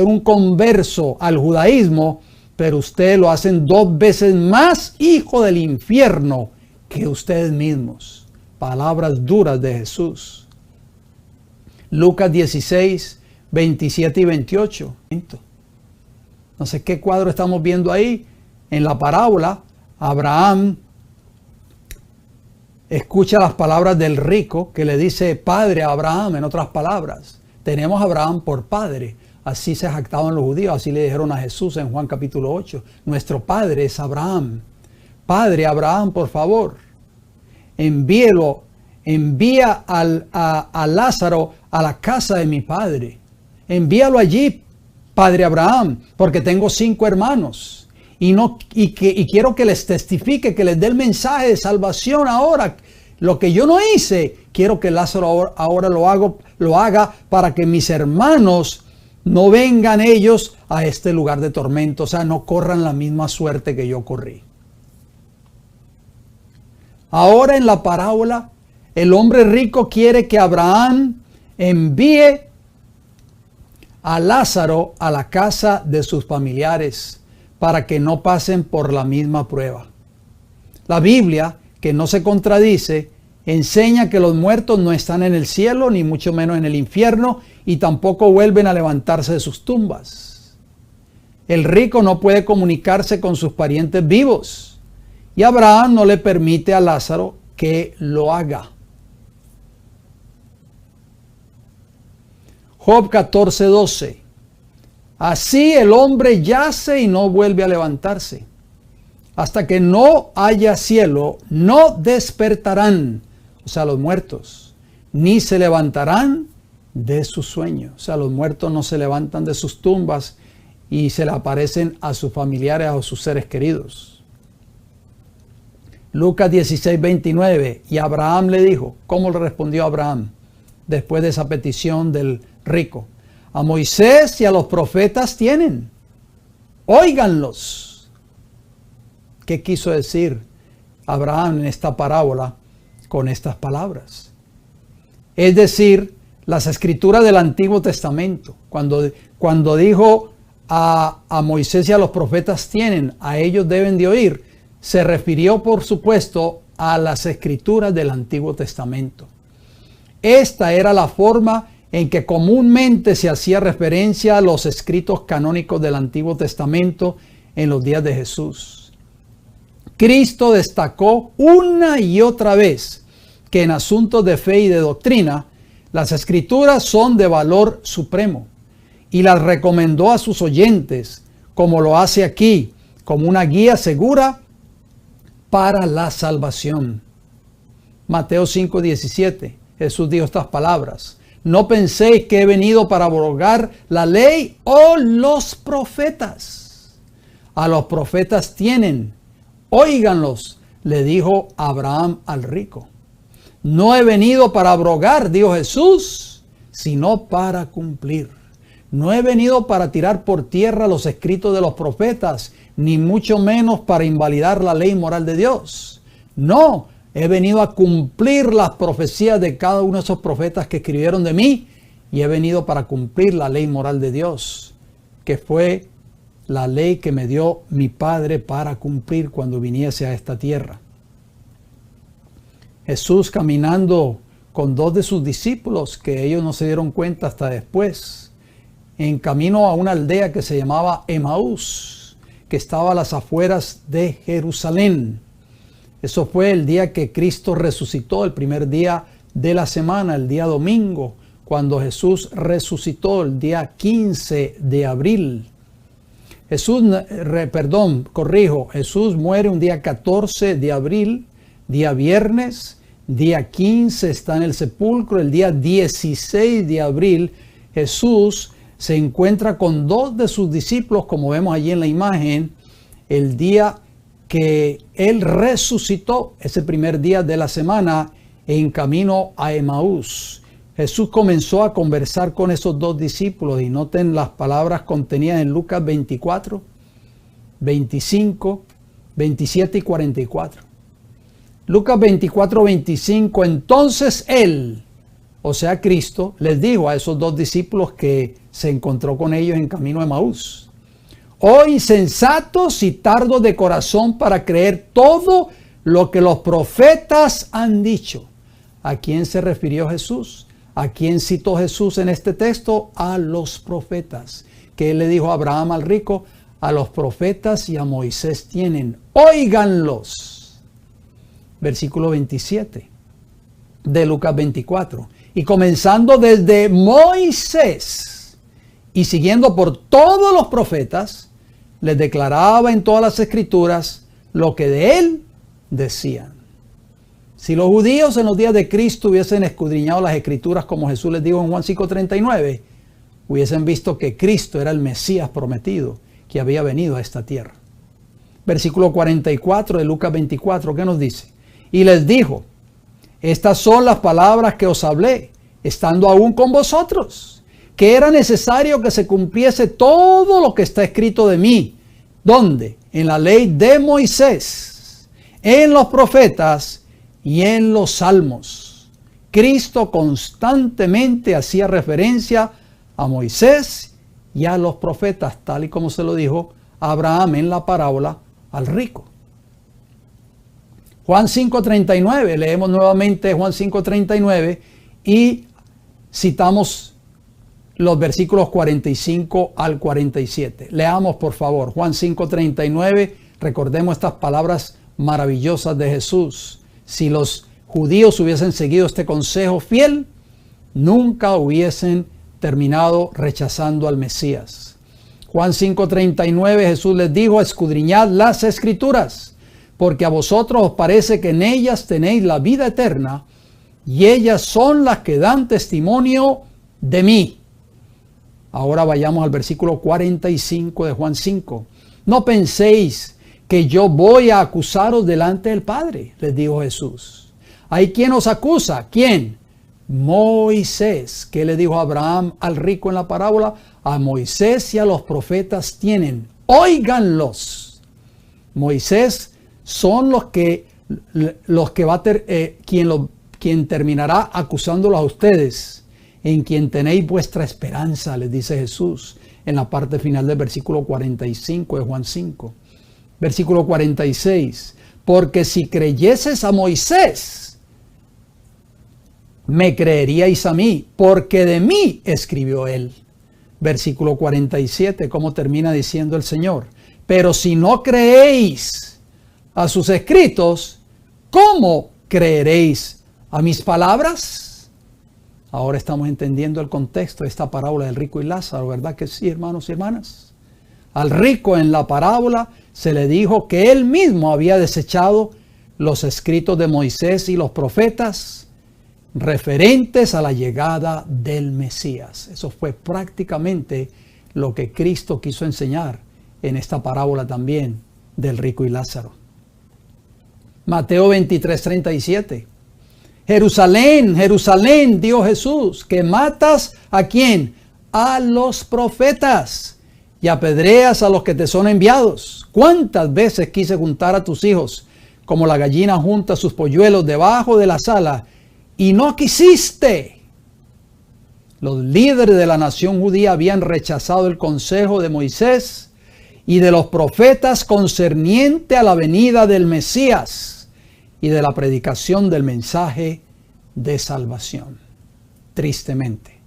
un converso al judaísmo, pero ustedes lo hacen 2 veces más hijo del infierno que ustedes mismos. Palabras duras de Jesús. Lucas 16, 27 y 28. No sé qué cuadro estamos viendo ahí. En la parábola, Abraham escucha las palabras del rico que le dice padre a Abraham. En otras palabras, tenemos a Abraham por padre. Así se jactaban los judíos, así le dijeron a Jesús en Juan capítulo 8. Nuestro padre es Abraham. Padre Abraham, por favor, envía a Lázaro a la casa de mi padre. Envíalo allí, padre Abraham, porque tengo 5 hermanos. Y quiero que les testifique, que les dé el mensaje de salvación ahora. Lo que yo no hice, quiero que Lázaro ahora lo haga para que mis hermanos no vengan ellos a este lugar de tormento. O sea, no corran la misma suerte que yo corrí. Ahora en la parábola, el hombre rico quiere que Abraham envíe a Lázaro a la casa de sus familiares para que no pasen por la misma prueba. La Biblia, que no se contradice, enseña que los muertos no están en el cielo, ni mucho menos en el infierno, y tampoco vuelven a levantarse de sus tumbas. El rico no puede comunicarse con sus parientes vivos, y Abraham no le permite a Lázaro que lo haga. Job 14:12. Así el hombre yace y no vuelve a levantarse. Hasta que no haya cielo, no despertarán, o sea, los muertos, ni se levantarán de su sueño. O sea, los muertos no se levantan de sus tumbas y se le aparecen a sus familiares o a sus seres queridos. Lucas 16:29. Y Abraham le dijo, ¿cómo le respondió Abraham después de esa petición del rico? A Moisés y a los profetas tienen, óiganlos. ¿Qué quiso decir Abraham en esta parábola con estas palabras? Es decir, las escrituras del Antiguo Testamento. Cuando dijo a Moisés y a los profetas tienen, a ellos deben de oír, se refirió por supuesto a las escrituras del Antiguo Testamento. Esta era la forma en que comúnmente se hacía referencia a los escritos canónicos del Antiguo Testamento en los días de Jesús. Cristo destacó una y otra vez que en asuntos de fe y de doctrina, las escrituras son de valor supremo y las recomendó a sus oyentes, como lo hace aquí, como una guía segura para la salvación. Mateo 5:17, Jesús dijo estas palabras: no penséis que he venido para abrogar la ley o los profetas. A los profetas tienen, óiganlos, le dijo Abraham al rico. No he venido para abrogar, dijo Jesús, sino para cumplir. No he venido para tirar por tierra los escritos de los profetas, ni mucho menos para invalidar la ley moral de Dios. No, he venido a cumplir las profecías de cada uno de esos profetas que escribieron de mí, y he venido para cumplir la ley moral de Dios, que fue la ley que me dio mi Padre para cumplir cuando viniese a esta tierra. Jesús, caminando con 2 de sus discípulos, que ellos no se dieron cuenta hasta después, en camino a una aldea que se llamaba Emaús, que estaba a las afueras de Jerusalén. Eso fue el día que Cristo resucitó, el primer día de la semana, el día domingo, cuando Jesús resucitó, el día 15 de abril. Jesús muere un día 14 de abril, día viernes, día 15 está en el sepulcro, el día 16 de abril Jesús se encuentra con 2 de sus discípulos, como vemos allí en la imagen, el día que Él resucitó, ese primer día de la semana, en camino a Emaús. Jesús comenzó a conversar con esos 2 discípulos, y noten las palabras contenidas en Lucas 24, 25, 27 y 44. Lucas 24, 25, entonces Él, o sea Cristo, les dijo a esos 2 discípulos que se encontró con ellos en camino a Emaús: oh insensatos y tardos de corazón para creer todo lo que los profetas han dicho. ¿A quién se refirió Jesús? ¿A quién citó Jesús en este texto? A los profetas. Que Él le dijo a Abraham al rico: a los profetas y a Moisés tienen, óiganlos. Versículo 27 de Lucas 24. Y comenzando desde Moisés y siguiendo por todos los profetas, les declaraba en todas las escrituras lo que de él decían. Si los judíos en los días de Cristo hubiesen escudriñado las escrituras como Jesús les dijo en Juan 5:39, hubiesen visto que Cristo era el Mesías prometido que había venido a esta tierra. Versículo 44 de Lucas 24, ¿qué nos dice? Y les dijo, estas son las palabras que os hablé, estando aún con vosotros, que era necesario que se cumpliese todo lo que está escrito de mí. ¿Dónde? En la ley de Moisés, en los profetas y en los salmos. Cristo constantemente hacía referencia a Moisés y a los profetas, tal y como se lo dijo a Abraham en la parábola al rico. Juan 5:39, leemos nuevamente Juan 5:39 y citamos los versículos 45 al 47. Leamos por favor Juan 5:39, recordemos estas palabras maravillosas de Jesús. Si los judíos hubiesen seguido este consejo fiel, nunca hubiesen terminado rechazando al Mesías. Juan 5:39, Jesús les dijo, escudriñad las escrituras, porque a vosotros os parece que en ellas tenéis la vida eterna, y ellas son las que dan testimonio de mí. Ahora vayamos al versículo 45 de Juan 5. No penséis que yo voy a acusaros delante del Padre, les dijo Jesús. ¿Hay quien os acusa? ¿Quién? Moisés. ¿Qué le dijo Abraham al rico en la parábola? A Moisés y a los profetas tienen, óiganlos. Moisés son los que va a quien terminará acusándolos a ustedes, en quien tenéis vuestra esperanza, les dice Jesús en la parte final del versículo 45 de Juan 5. Versículo 46, porque si creyeses a Moisés, me creeríais a mí, porque de mí escribió él. Versículo 47, como termina diciendo el Señor, pero si no creéis a sus escritos, ¿cómo creeréis a mis palabras? Ahora estamos entendiendo el contexto de esta parábola del rico y Lázaro, ¿verdad que sí, hermanos y hermanas? Al rico en la parábola se le dijo que él mismo había desechado los escritos de Moisés y los profetas referentes a la llegada del Mesías. Eso fue prácticamente lo que Cristo quiso enseñar en esta parábola también del rico y Lázaro. Mateo 23:37. Jerusalén, Jerusalén, dijo Jesús, que matas ¿a quién? A los profetas y apedreas a los que te son enviados. ¿Cuántas veces quise juntar a tus hijos como la gallina junta sus polluelos debajo de la sala y no quisiste? Los líderes de la nación judía habían rechazado el consejo de Moisés y de los profetas concerniente a la venida del Mesías y de la predicación del mensaje de salvación. Tristemente,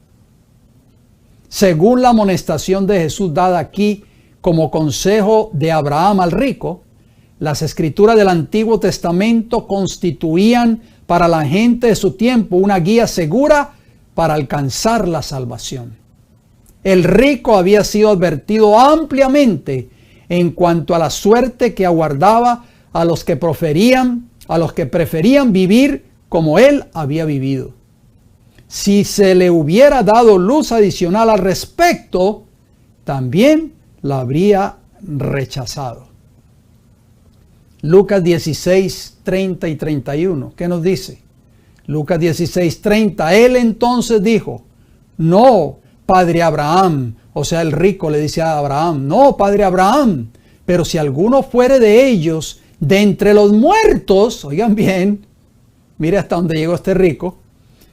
según la amonestación de Jesús dada aquí como consejo de Abraham al rico, las escrituras del Antiguo Testamento constituían para la gente de su tiempo una guía segura para alcanzar la salvación. El rico había sido advertido ampliamente en cuanto a la suerte que aguardaba a los que preferían vivir como él había vivido. Si se le hubiera dado luz adicional al respecto, también la habría rechazado. Lucas 16, 30 y 31. ¿Qué nos dice? Lucas 16, 30. Él entonces dijo, no, padre Abraham. O sea, el rico le dice a Abraham, no, padre Abraham. Pero si alguno fuere de ellos, de entre los muertos, oigan bien, mire hasta dónde llegó este rico,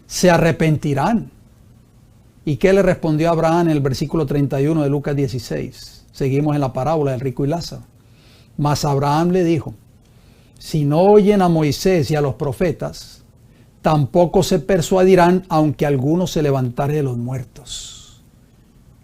se arrepentirán. ¿Y qué le respondió Abraham en el versículo 31 de Lucas 16? Seguimos en la parábola del rico y Lázaro. Mas Abraham le dijo, si no oyen a Moisés y a los profetas, tampoco se persuadirán, aunque alguno se levantare de los muertos.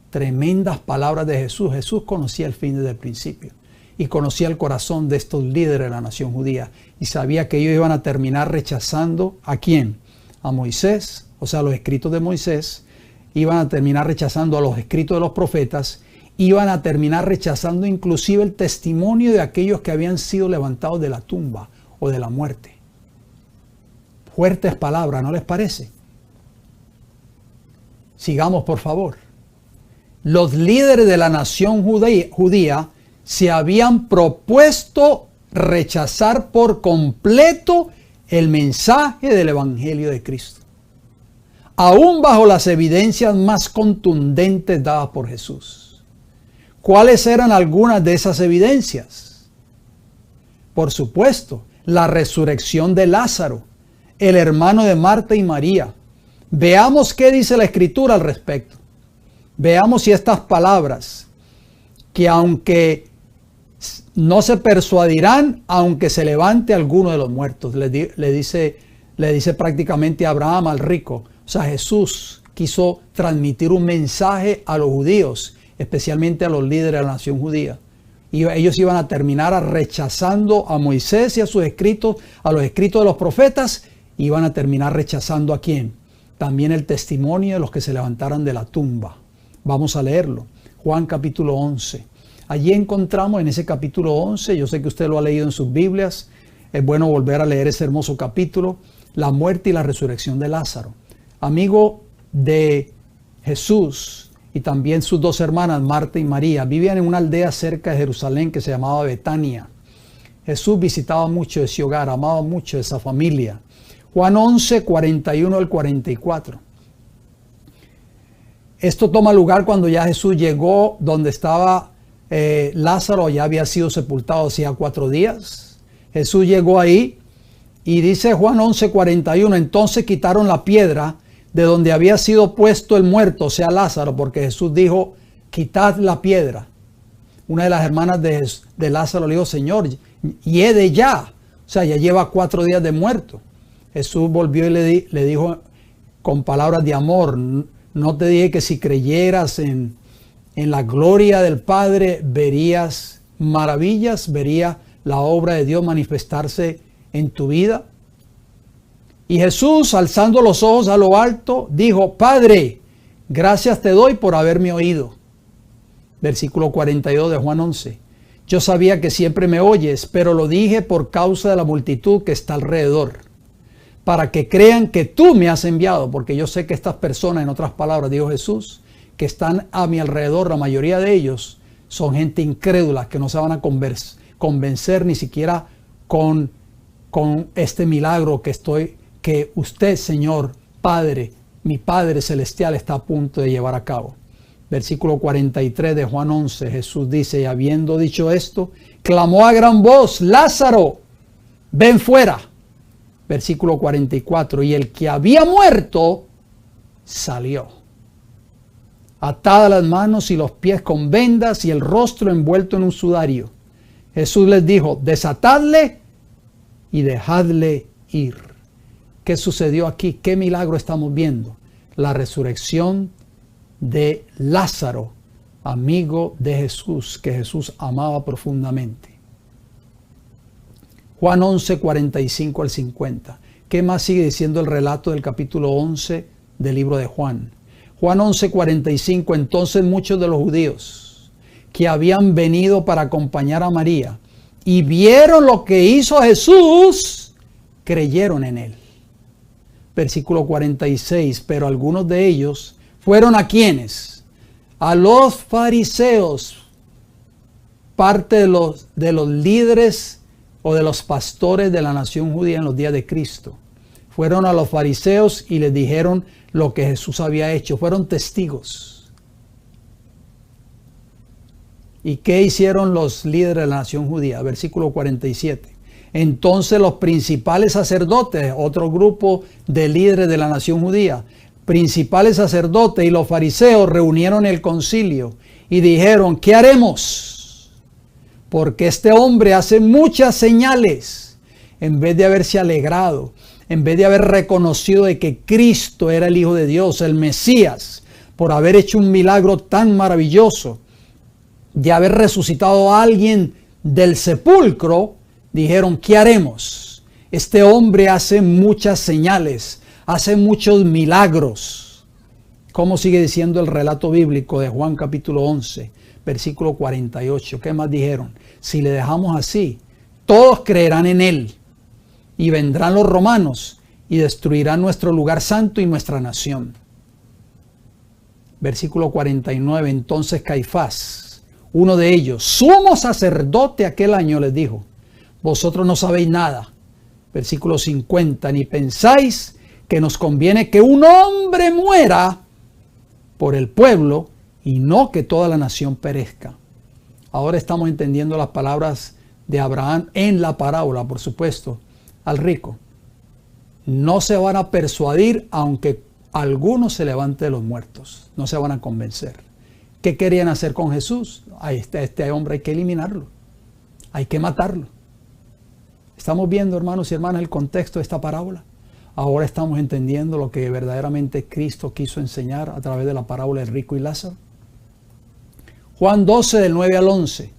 tremendas palabras de Jesús. Jesús conocía el fin desde el principio y conocía el corazón de estos líderes de la nación judía y sabía que ellos iban a terminar rechazando ¿a quién? A Moisés, o sea, los escritos de Moisés, iban a terminar rechazando a los escritos de los profetas, iban a terminar rechazando inclusive el testimonio de aquellos que habían sido levantados de la tumba o de la muerte. Fuertes palabras, ¿no les parece? Sigamos, por favor. Los líderes de la nación judía se habían propuesto rechazar por completo el mensaje del Evangelio de Cristo, aún bajo las evidencias más contundentes dadas por Jesús. ¿Cuáles eran algunas de esas evidencias? Por supuesto, la resurrección de Lázaro, el hermano de Marta y María. Veamos qué dice la Escritura al respecto. Veamos si estas palabras, que aunque no se persuadirán, aunque se levante alguno de los muertos, le dice prácticamente a Abraham, al rico. O sea, Jesús quiso transmitir un mensaje a los judíos, especialmente a los líderes de la nación judía. Y ellos iban a terminar rechazando a Moisés y a sus escritos, a los escritos de los profetas, y iban a terminar rechazando ¿a quién? También el testimonio de los que se levantaran de la tumba. Vamos a leerlo. Juan capítulo 11. Allí encontramos en ese capítulo 11, yo sé que usted lo ha leído en sus Biblias, es bueno volver a leer ese hermoso capítulo, la muerte y la resurrección de Lázaro. Amigo de Jesús y también sus dos hermanas, Marta y María, vivían en una aldea cerca de Jerusalén que se llamaba Betania. Jesús visitaba mucho ese hogar, amaba mucho esa familia. Juan 11, 41 al 44. Esto toma lugar cuando ya Jesús llegó donde estaba Lázaro, ya había sido sepultado hacía 4 días. Jesús llegó ahí y dice Juan 11, 41, entonces quitaron la piedra de donde había sido puesto el muerto, o sea Lázaro, porque Jesús dijo, quitad la piedra. Una de las hermanas de Lázaro le dijo, Señor, hiede ya, o sea, ya lleva 4 días de muerto. Jesús volvió y le dijo con palabras de amor, no te dije que si creyeras en la gloria del Padre verías maravillas, verías la obra de Dios manifestarse en tu vida. Y Jesús, alzando los ojos a lo alto, dijo, Padre, gracias te doy por haberme oído. Versículo 42 de Juan 11. Yo sabía que siempre me oyes, pero lo dije por causa de la multitud que está alrededor, para que crean que tú me has enviado, porque yo sé que estas personas, en otras palabras, dijo Jesús, que están a mi alrededor, la mayoría de ellos son gente incrédula, que no se van a convencer ni siquiera con este milagro que usted, Señor, Padre, mi Padre Celestial, está a punto de llevar a cabo. Versículo 43 de Juan 11, Jesús dice, y habiendo dicho esto, clamó a gran voz, Lázaro, ven fuera. Versículo 44, y el que había muerto salió, atadas las manos y los pies con vendas y el rostro envuelto en un sudario. Jesús les dijo, desatadle y dejadle ir. ¿Qué sucedió aquí? ¿Qué milagro estamos viendo? La resurrección de Lázaro, amigo de Jesús, que Jesús amaba profundamente. Juan 11, 45 al 50. ¿Qué más sigue diciendo el relato del capítulo 11 del libro de Juan? Juan 11, 45. Entonces muchos de los judíos que habían venido para acompañar a María y vieron lo que hizo Jesús, creyeron en él. Versículo 46. Pero algunos de ellos fueron ¿a quiénes? A los fariseos, parte de los líderes o de los pastores de la nación judía en los días de Cristo. Fueron a los fariseos y les dijeron lo que Jesús había hecho. Fueron testigos. ¿Y qué hicieron los líderes de la nación judía? Versículo 47. Entonces los principales sacerdotes, otro grupo de líderes de la nación judía, principales sacerdotes y los fariseos reunieron el concilio y dijeron, ¿qué haremos? Porque este hombre hace muchas señales. En vez de haberse alegrado, en vez de haber reconocido de que Cristo era el Hijo de Dios, el Mesías, por haber hecho un milagro tan maravilloso, de haber resucitado a alguien del sepulcro, dijeron, ¿qué haremos? Este hombre hace muchas señales, hace muchos milagros. ¿Cómo sigue diciendo el relato bíblico de Juan capítulo 11, versículo 48? ¿Qué más dijeron? Si le dejamos así, todos creerán en él, y vendrán los romanos y destruirán nuestro lugar santo y nuestra nación. Versículo 49, entonces Caifás, uno de ellos, sumo sacerdote aquel año, les dijo, vosotros no sabéis nada. Versículo 50, ni pensáis que nos conviene que un hombre muera por el pueblo y no que toda la nación perezca. Ahora estamos entendiendo las palabras de Abraham en la parábola, por supuesto, al rico. No se van a persuadir aunque alguno se levante de los muertos. No se van a convencer. ¿Qué querían hacer con Jesús? A este hombre hay que eliminarlo. Hay que matarlo. Estamos viendo, hermanos y hermanas, el contexto de esta parábola. Ahora estamos entendiendo lo que verdaderamente Cristo quiso enseñar a través de la parábola del rico y Lázaro. Juan 12, del 9 al 11.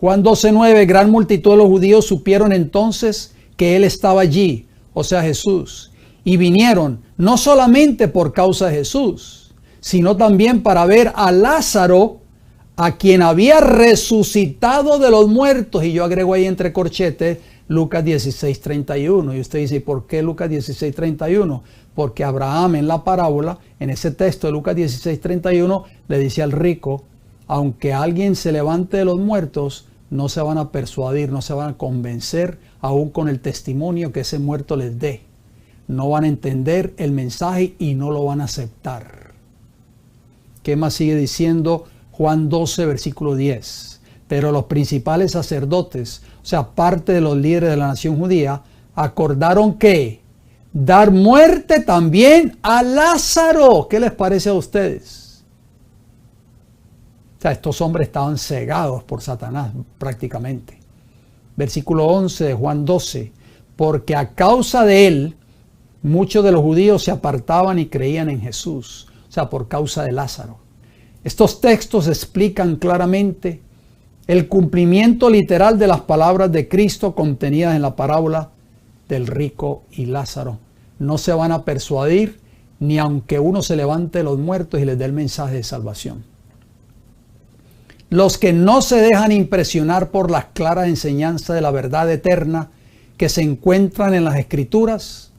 Juan 12, 9. Gran multitud de los judíos supieron entonces que él estaba allí, o sea Jesús, y vinieron no solamente por causa de Jesús, sino también para ver a Lázaro, a quien había resucitado de los muertos. Y yo agrego ahí entre corchetes Lucas 16, 31. Y usted dice, ¿y por qué Lucas 16, 31? Porque Abraham en la parábola, en ese texto de Lucas 16, 31, le dice al rico, aunque alguien se levante de los muertos, no se van a persuadir, no se van a convencer, aún con el testimonio que ese muerto les dé. No van a entender el mensaje y no lo van a aceptar. ¿Qué más sigue diciendo Juan 12, versículo 10? Pero los principales sacerdotes, o sea, parte de los líderes de la nación judía, acordaron que dar muerte también a Lázaro. ¿Qué les parece a ustedes? O sea, estos hombres estaban cegados por Satanás prácticamente. Versículo 11 de Juan 12. Porque a causa de él, muchos de los judíos se apartaban y creían en Jesús. O sea, por causa de Lázaro. Estos textos explican claramente el cumplimiento literal de las palabras de Cristo contenidas en la parábola del rico y Lázaro. No se van a persuadir ni aunque uno se levante de los muertos y les dé el mensaje de salvación. Los que no se dejan impresionar por las claras enseñanzas de la verdad eterna que se encuentran en las Escrituras,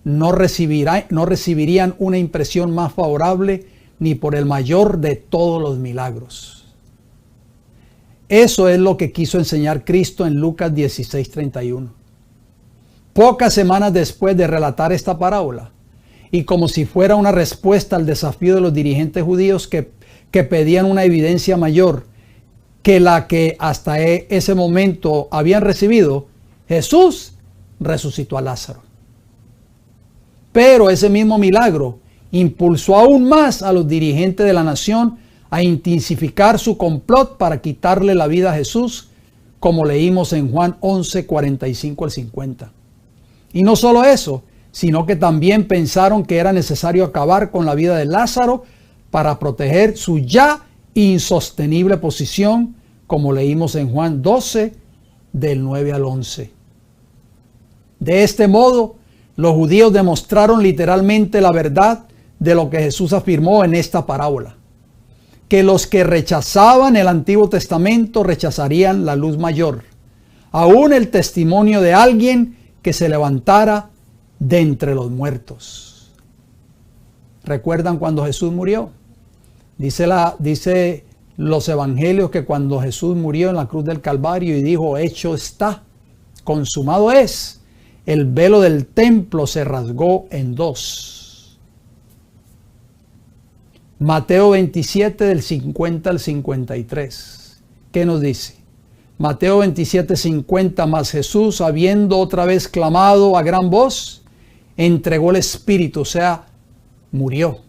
no recibirían una impresión más favorable ni por el mayor de todos los milagros. Eso es lo que quiso enseñar Cristo en Lucas 16, 31. Pocas semanas después de relatar esta parábola, y como si fuera una respuesta al desafío de los dirigentes judíos que pedían una evidencia mayor que la que hasta ese momento habían recibido, Jesús resucitó a Lázaro. Pero ese mismo milagro impulsó aún más a los dirigentes de la nación a intensificar su complot para quitarle la vida a Jesús, como leímos en Juan 11, 45 al 50. Y no solo eso, sino que también pensaron que era necesario acabar con la vida de Lázaro para proteger su ya insostenible posición, como leímos en Juan 12, del 9 al 11. De este modo, los judíos demostraron literalmente la verdad de lo que Jesús afirmó en esta parábola, que los que rechazaban el Antiguo Testamento rechazarían la luz mayor, aún el testimonio de alguien que se levantara de entre los muertos. ¿Recuerdan cuando Jesús murió? Dice los evangelios que cuando Jesús murió en la cruz del Calvario y dijo, hecho está, consumado es, el velo del templo se rasgó en dos. Mateo 27 del 50 al 53. ¿Qué nos dice? Mateo 27, 50. Mas Jesús, habiendo otra vez clamado a gran voz, entregó el Espíritu, o sea, murió.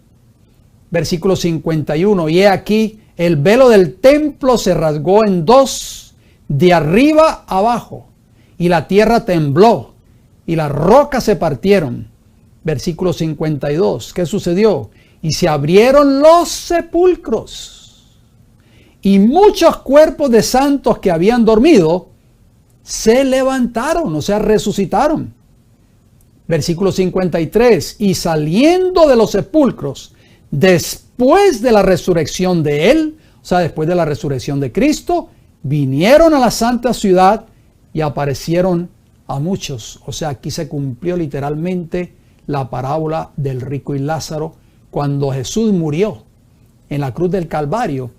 Versículo 51. Y he aquí, el velo del templo se rasgó en dos, de arriba abajo, y la tierra tembló, y las rocas se partieron. Versículo 52. ¿Qué sucedió? y se abrieron los sepulcros, y muchos cuerpos de santos que habían dormido se levantaron, o sea, resucitaron. Versículo 53, y saliendo de los sepulcros, después de la resurrección de él, o sea, después de la resurrección de Cristo, vinieron a la santa ciudad y aparecieron a muchos. O sea, aquí se cumplió literalmente la parábola del rico y Lázaro. Cuando Jesús murió en la cruz del Calvario,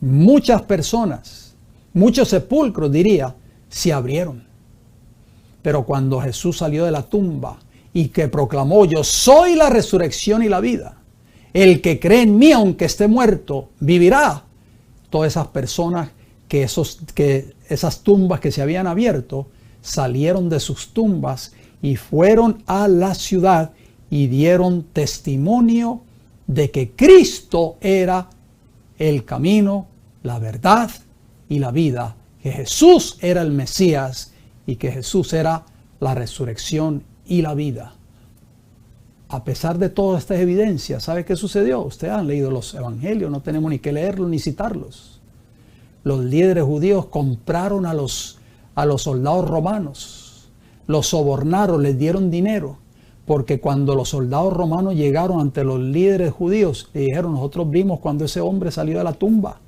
muchas personas, muchos sepulcros, diría, se abrieron. Pero cuando Jesús salió de la tumba y que proclamó: yo soy la resurrección y la vida, el que cree en mí aunque esté muerto vivirá, todas esas personas que esas tumbas que se habían abierto salieron de sus tumbas y fueron a la ciudad y dieron testimonio de que Cristo era el camino, la verdad y la vida, que Jesús era el Mesías y que Jesús era la resurrección y la vida. A pesar de todas estas evidencias, ¿sabe qué sucedió? Ustedes han leído los evangelios, no tenemos ni que leerlos ni citarlos. Los líderes judíos compraron a los soldados romanos, los sobornaron, les dieron dinero, porque cuando los soldados romanos llegaron ante los líderes judíos, le dijeron: nosotros vimos cuando ese hombre salió de la tumba.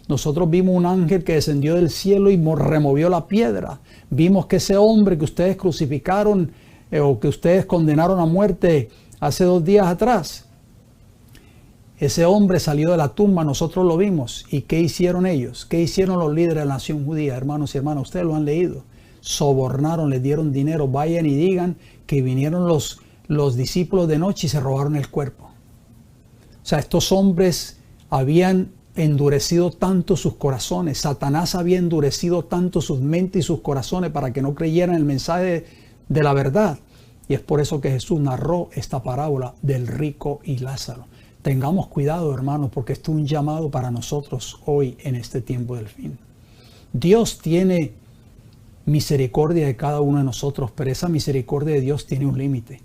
Nosotros vimos un ángel que descendió del cielo y removió la piedra. Vimos que ese hombre que ustedes crucificaron o que ustedes condenaron a muerte hace 2 días atrás, ese hombre salió de la tumba, nosotros lo vimos. ¿Y qué hicieron ellos? ¿Qué hicieron los líderes de la nación judía? Hermanos y hermanas, ustedes lo han leído. Sobornaron, les dieron dinero. Vayan y digan que vinieron los discípulos de noche y se robaron el cuerpo. O sea, estos hombres habían endurecido tanto sus corazones. Satanás había endurecido tanto sus mentes y sus corazones para que no creyeran el mensaje de la verdad. Y es por eso que Jesús narró esta parábola del rico y Lázaro. Tengamos cuidado, hermanos, porque esto es un llamado para nosotros hoy en este tiempo del fin. Dios tiene misericordia de cada uno de nosotros, pero esa misericordia de Dios tiene un límite.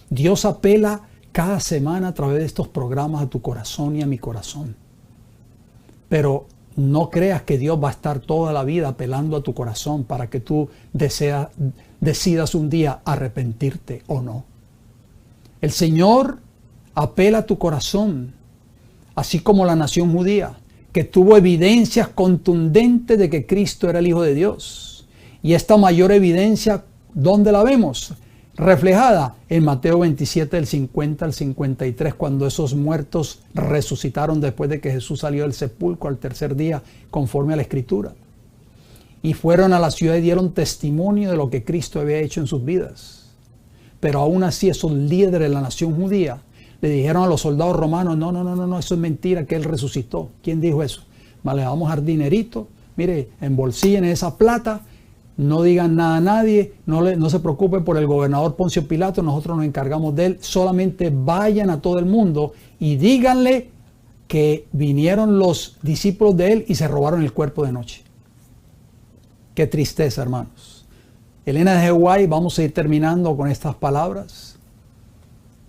Dios apela cada semana a través de estos programas a tu corazón y a mi corazón. Pero no creas que Dios va a estar toda la vida apelando a tu corazón para que tú decidas un día arrepentirte o no. El Señor apela a tu corazón, así como la nación judía, que tuvo evidencias contundentes de que Cristo era el Hijo de Dios. Y esta mayor evidencia, ¿dónde la vemos? Reflejada en Mateo 27, del 50 al 53, cuando esos muertos resucitaron después de que Jesús salió del sepulcro al tercer día, conforme a la Escritura. Y fueron a la ciudad y dieron testimonio de lo que Cristo había hecho en sus vidas. Pero aún así esos líderes de la nación judía le dijeron a los soldados romanos: no, eso es mentira, que Él resucitó. ¿Quién dijo eso? Le vamos a dar dinerito, mire, embolsillen esa plata, no digan nada a nadie, no se preocupen por el gobernador Poncio Pilato, nosotros nos encargamos de él, solamente vayan a todo el mundo y díganle que vinieron los discípulos de él y se robaron el cuerpo de noche. Qué tristeza, hermanos. Elena de White, vamos a ir terminando con estas palabras.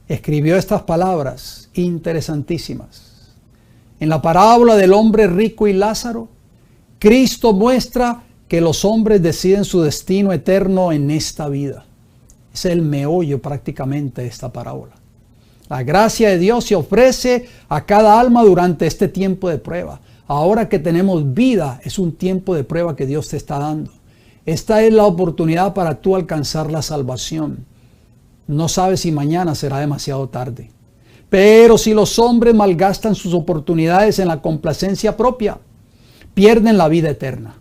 Escribió estas palabras interesantísimas. En la parábola del hombre rico y Lázaro, Cristo muestra que los hombres deciden su destino eterno en esta vida. Es el meollo prácticamente de esta parábola. La gracia de Dios se ofrece a cada alma durante este tiempo de prueba. Ahora que tenemos vida, es un tiempo de prueba que Dios te está dando. Esta es la oportunidad para tú alcanzar la salvación. No sabes si mañana será demasiado tarde. Pero si los hombres malgastan sus oportunidades en la complacencia propia, pierden la vida eterna.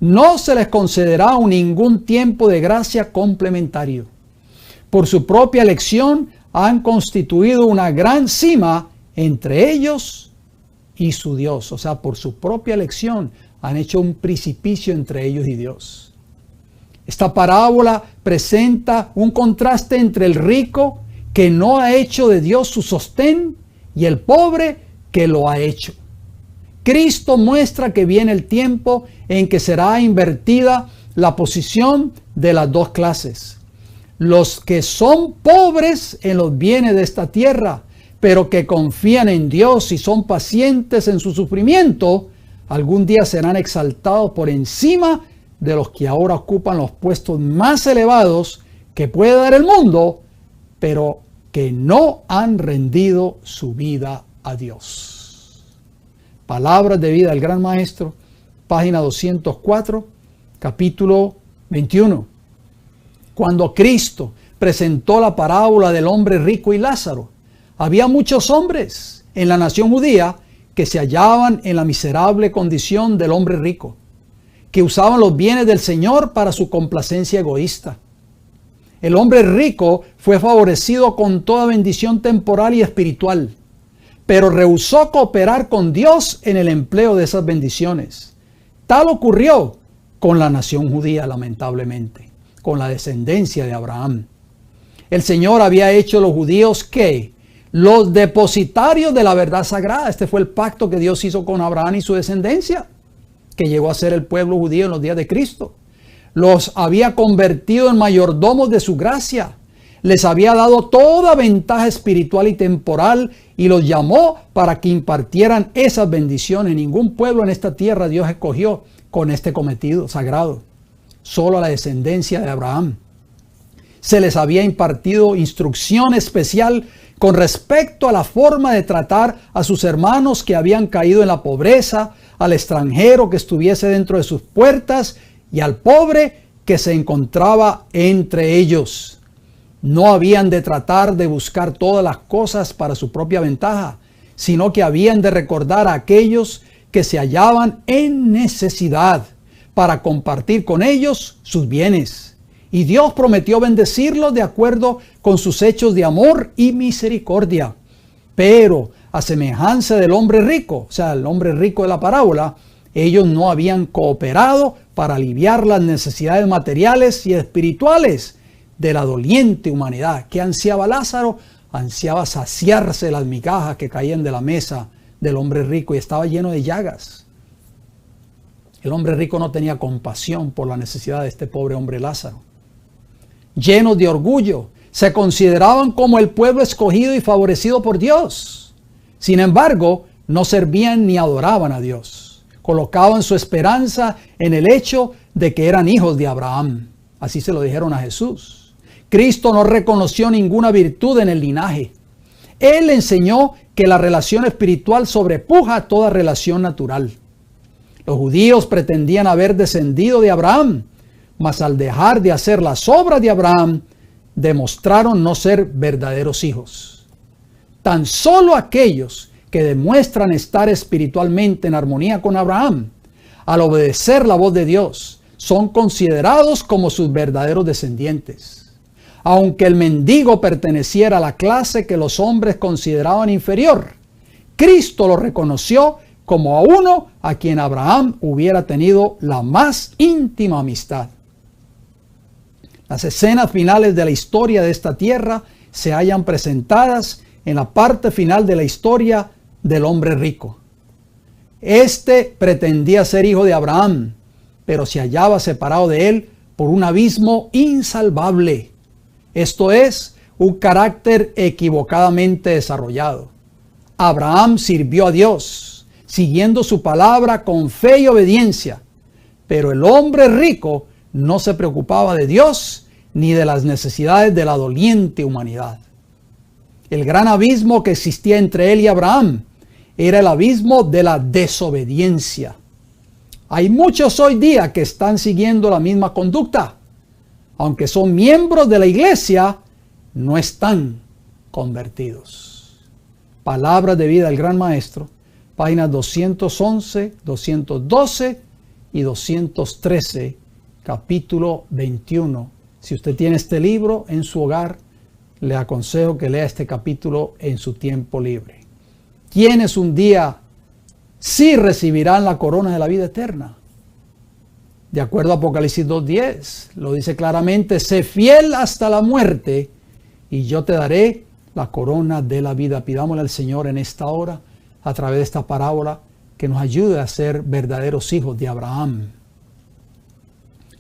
No se les concederá ningún tiempo de gracia complementario. Por su propia elección han constituido una gran cima entre ellos y su Dios. O sea, por su propia elección han hecho un precipicio entre ellos y Dios. Esta parábola presenta un contraste entre el rico que no ha hecho de Dios su sostén y el pobre que lo ha hecho. Cristo muestra que viene el tiempo en que será invertida la posición de las dos clases. Los que son pobres en los bienes de esta tierra pero que confían en Dios y son pacientes en su sufrimiento, algún día serán exaltados por encima de los que ahora ocupan los puestos más elevados que puede dar el mundo, pero que no han rendido su vida a Dios. Palabras de vida del Gran Maestro, página 204, capítulo 21. Cuando Cristo presentó la parábola del hombre rico y Lázaro, había muchos hombres en la nación judía que se hallaban en la miserable condición del hombre rico, que usaban los bienes del Señor para su complacencia egoísta. El hombre rico fue favorecido con toda bendición temporal y espiritual, pero rehusó cooperar con Dios en el empleo de esas bendiciones. Tal ocurrió con la nación judía, lamentablemente, con la descendencia de Abraham. El Señor había hecho a los judíos ¿qué? Los depositarios de la verdad sagrada. Este fue el pacto que Dios hizo con Abraham y su descendencia, que llegó a ser el pueblo judío en los días de Cristo. Los había convertido en mayordomos de su gracia. Les había dado toda ventaja espiritual y temporal y los llamó para que impartieran esas bendiciones. Ningún pueblo en esta tierra Dios escogió con este cometido sagrado. Solo a la descendencia de Abraham. Se les había impartido instrucción especial con respecto a la forma de tratar a sus hermanos que habían caído en la pobreza, al extranjero que estuviese dentro de sus puertas y al pobre que se encontraba entre ellos. No habían de tratar de buscar todas las cosas para su propia ventaja, sino que habían de recordar a aquellos que se hallaban en necesidad para compartir con ellos sus bienes. Y Dios prometió bendecirlos de acuerdo con sus hechos de amor y misericordia. Pero a semejanza del hombre rico, o sea, el hombre rico de la parábola, ellos no habían cooperado para aliviar las necesidades materiales y espirituales de la doliente humanidad. ¿Qué ansiaba Lázaro? Ansiaba saciarse de las migajas que caían de la mesa del hombre rico y estaba lleno de llagas. El hombre rico no tenía compasión por la necesidad de este pobre hombre Lázaro. Llenos de orgullo, se consideraban como el pueblo escogido y favorecido por Dios. Sin embargo, no servían ni adoraban a Dios. Colocaban su esperanza en el hecho de que eran hijos de Abraham. Así se lo dijeron a Jesús. Cristo no reconoció ninguna virtud en el linaje. Él enseñó que la relación espiritual sobrepuja toda relación natural. Los judíos pretendían haber descendido de Abraham, mas al dejar de hacer las obras de Abraham, demostraron no ser verdaderos hijos. Tan solo aquellos que demuestran estar espiritualmente en armonía con Abraham, al obedecer la voz de Dios, son considerados como sus verdaderos descendientes. Aunque el mendigo perteneciera a la clase que los hombres consideraban inferior, Cristo lo reconoció como a uno a quien Abraham hubiera tenido la más íntima amistad. Las escenas finales de la historia de esta tierra se hallan presentadas en la parte final de la historia del hombre rico. Este pretendía ser hijo de Abraham, pero se hallaba separado de él por un abismo insalvable. Esto es, un carácter equivocadamente desarrollado. Abraham sirvió a Dios, siguiendo su palabra con fe y obediencia, pero el hombre rico no se preocupaba de Dios ni de las necesidades de la doliente humanidad. El gran abismo que existía entre él y Abraham era el abismo de la desobediencia. Hay muchos hoy día que están siguiendo la misma conducta. Aunque son miembros de la iglesia, no están convertidos. Palabras de vida del Gran Maestro, páginas 211, 212 y 213, capítulo 21. Si usted tiene este libro en su hogar, le aconsejo que lea este capítulo en su tiempo libre. ¿Quiénes un día sí recibirán la corona de la vida eterna? De acuerdo a Apocalipsis 2:10, lo dice claramente: sé fiel hasta la muerte y yo te daré la corona de la vida. Pidámosle al Señor en esta hora, a través de esta parábola, que nos ayude a ser verdaderos hijos de Abraham.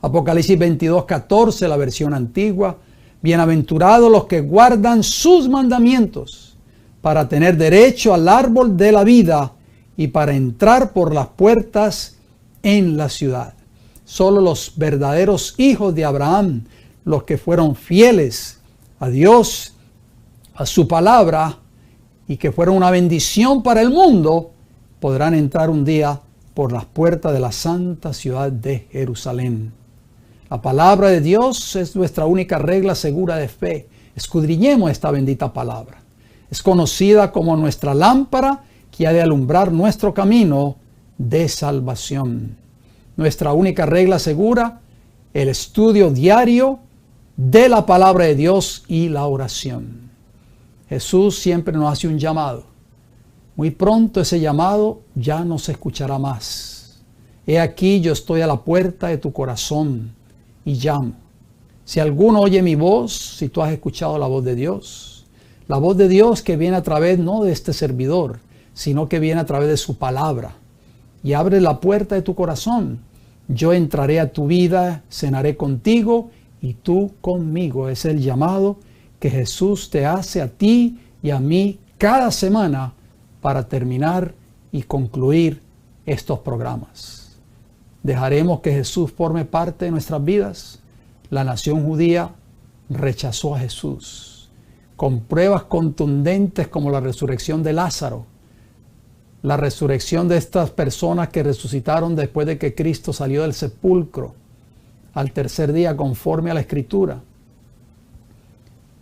Apocalipsis 22:14, la versión antigua: bienaventurados los que guardan sus mandamientos, para tener derecho al árbol de la vida y para entrar por las puertas en la ciudad. Solo los verdaderos hijos de Abraham, los que fueron fieles a Dios, a su palabra, y que fueron una bendición para el mundo, podrán entrar un día por las puertas de la santa ciudad de Jerusalén. La palabra de Dios es nuestra única regla segura de fe. Escudriñemos esta bendita palabra. Es conocida como nuestra lámpara que ha de alumbrar nuestro camino de salvación. Nuestra única regla segura, el estudio diario de la palabra de Dios y la oración. Jesús siempre nos hace un llamado. Muy pronto ese llamado ya no se escuchará más. He aquí, yo estoy a la puerta de tu corazón y llamo. Si alguno oye mi voz, si tú has escuchado la voz de Dios que viene a través no de este servidor, sino que viene a través de su palabra, y abre la puerta de tu corazón, yo entraré a tu vida, cenaré contigo y tú conmigo. Es el llamado que Jesús te hace a ti y a mí cada semana para terminar y concluir estos programas. ¿Dejaremos que Jesús forme parte de nuestras vidas? La nación judía rechazó a Jesús con pruebas contundentes como la resurrección de Lázaro, la resurrección de estas personas que resucitaron después de que Cristo salió del sepulcro al tercer día conforme a la Escritura.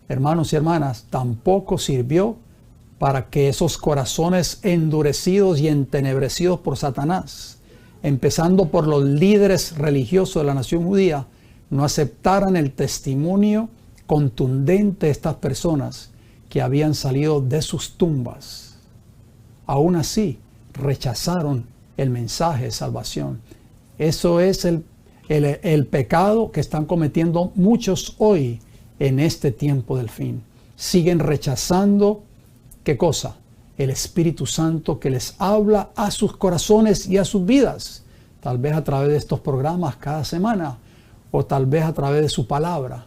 Hermanos y hermanas, tampoco sirvió para que esos corazones endurecidos y entenebrecidos por Satanás, empezando por los líderes religiosos de la nación judía, no aceptaran el testimonio contundente de estas personas que habían salido de sus tumbas. Aún así, rechazaron el mensaje de salvación. Eso es el pecado que están cometiendo muchos hoy en este tiempo del fin. Siguen rechazando, ¿qué cosa? El Espíritu Santo que les habla a sus corazones y a sus vidas. Tal vez a través de estos programas cada semana, o tal vez a través de su palabra.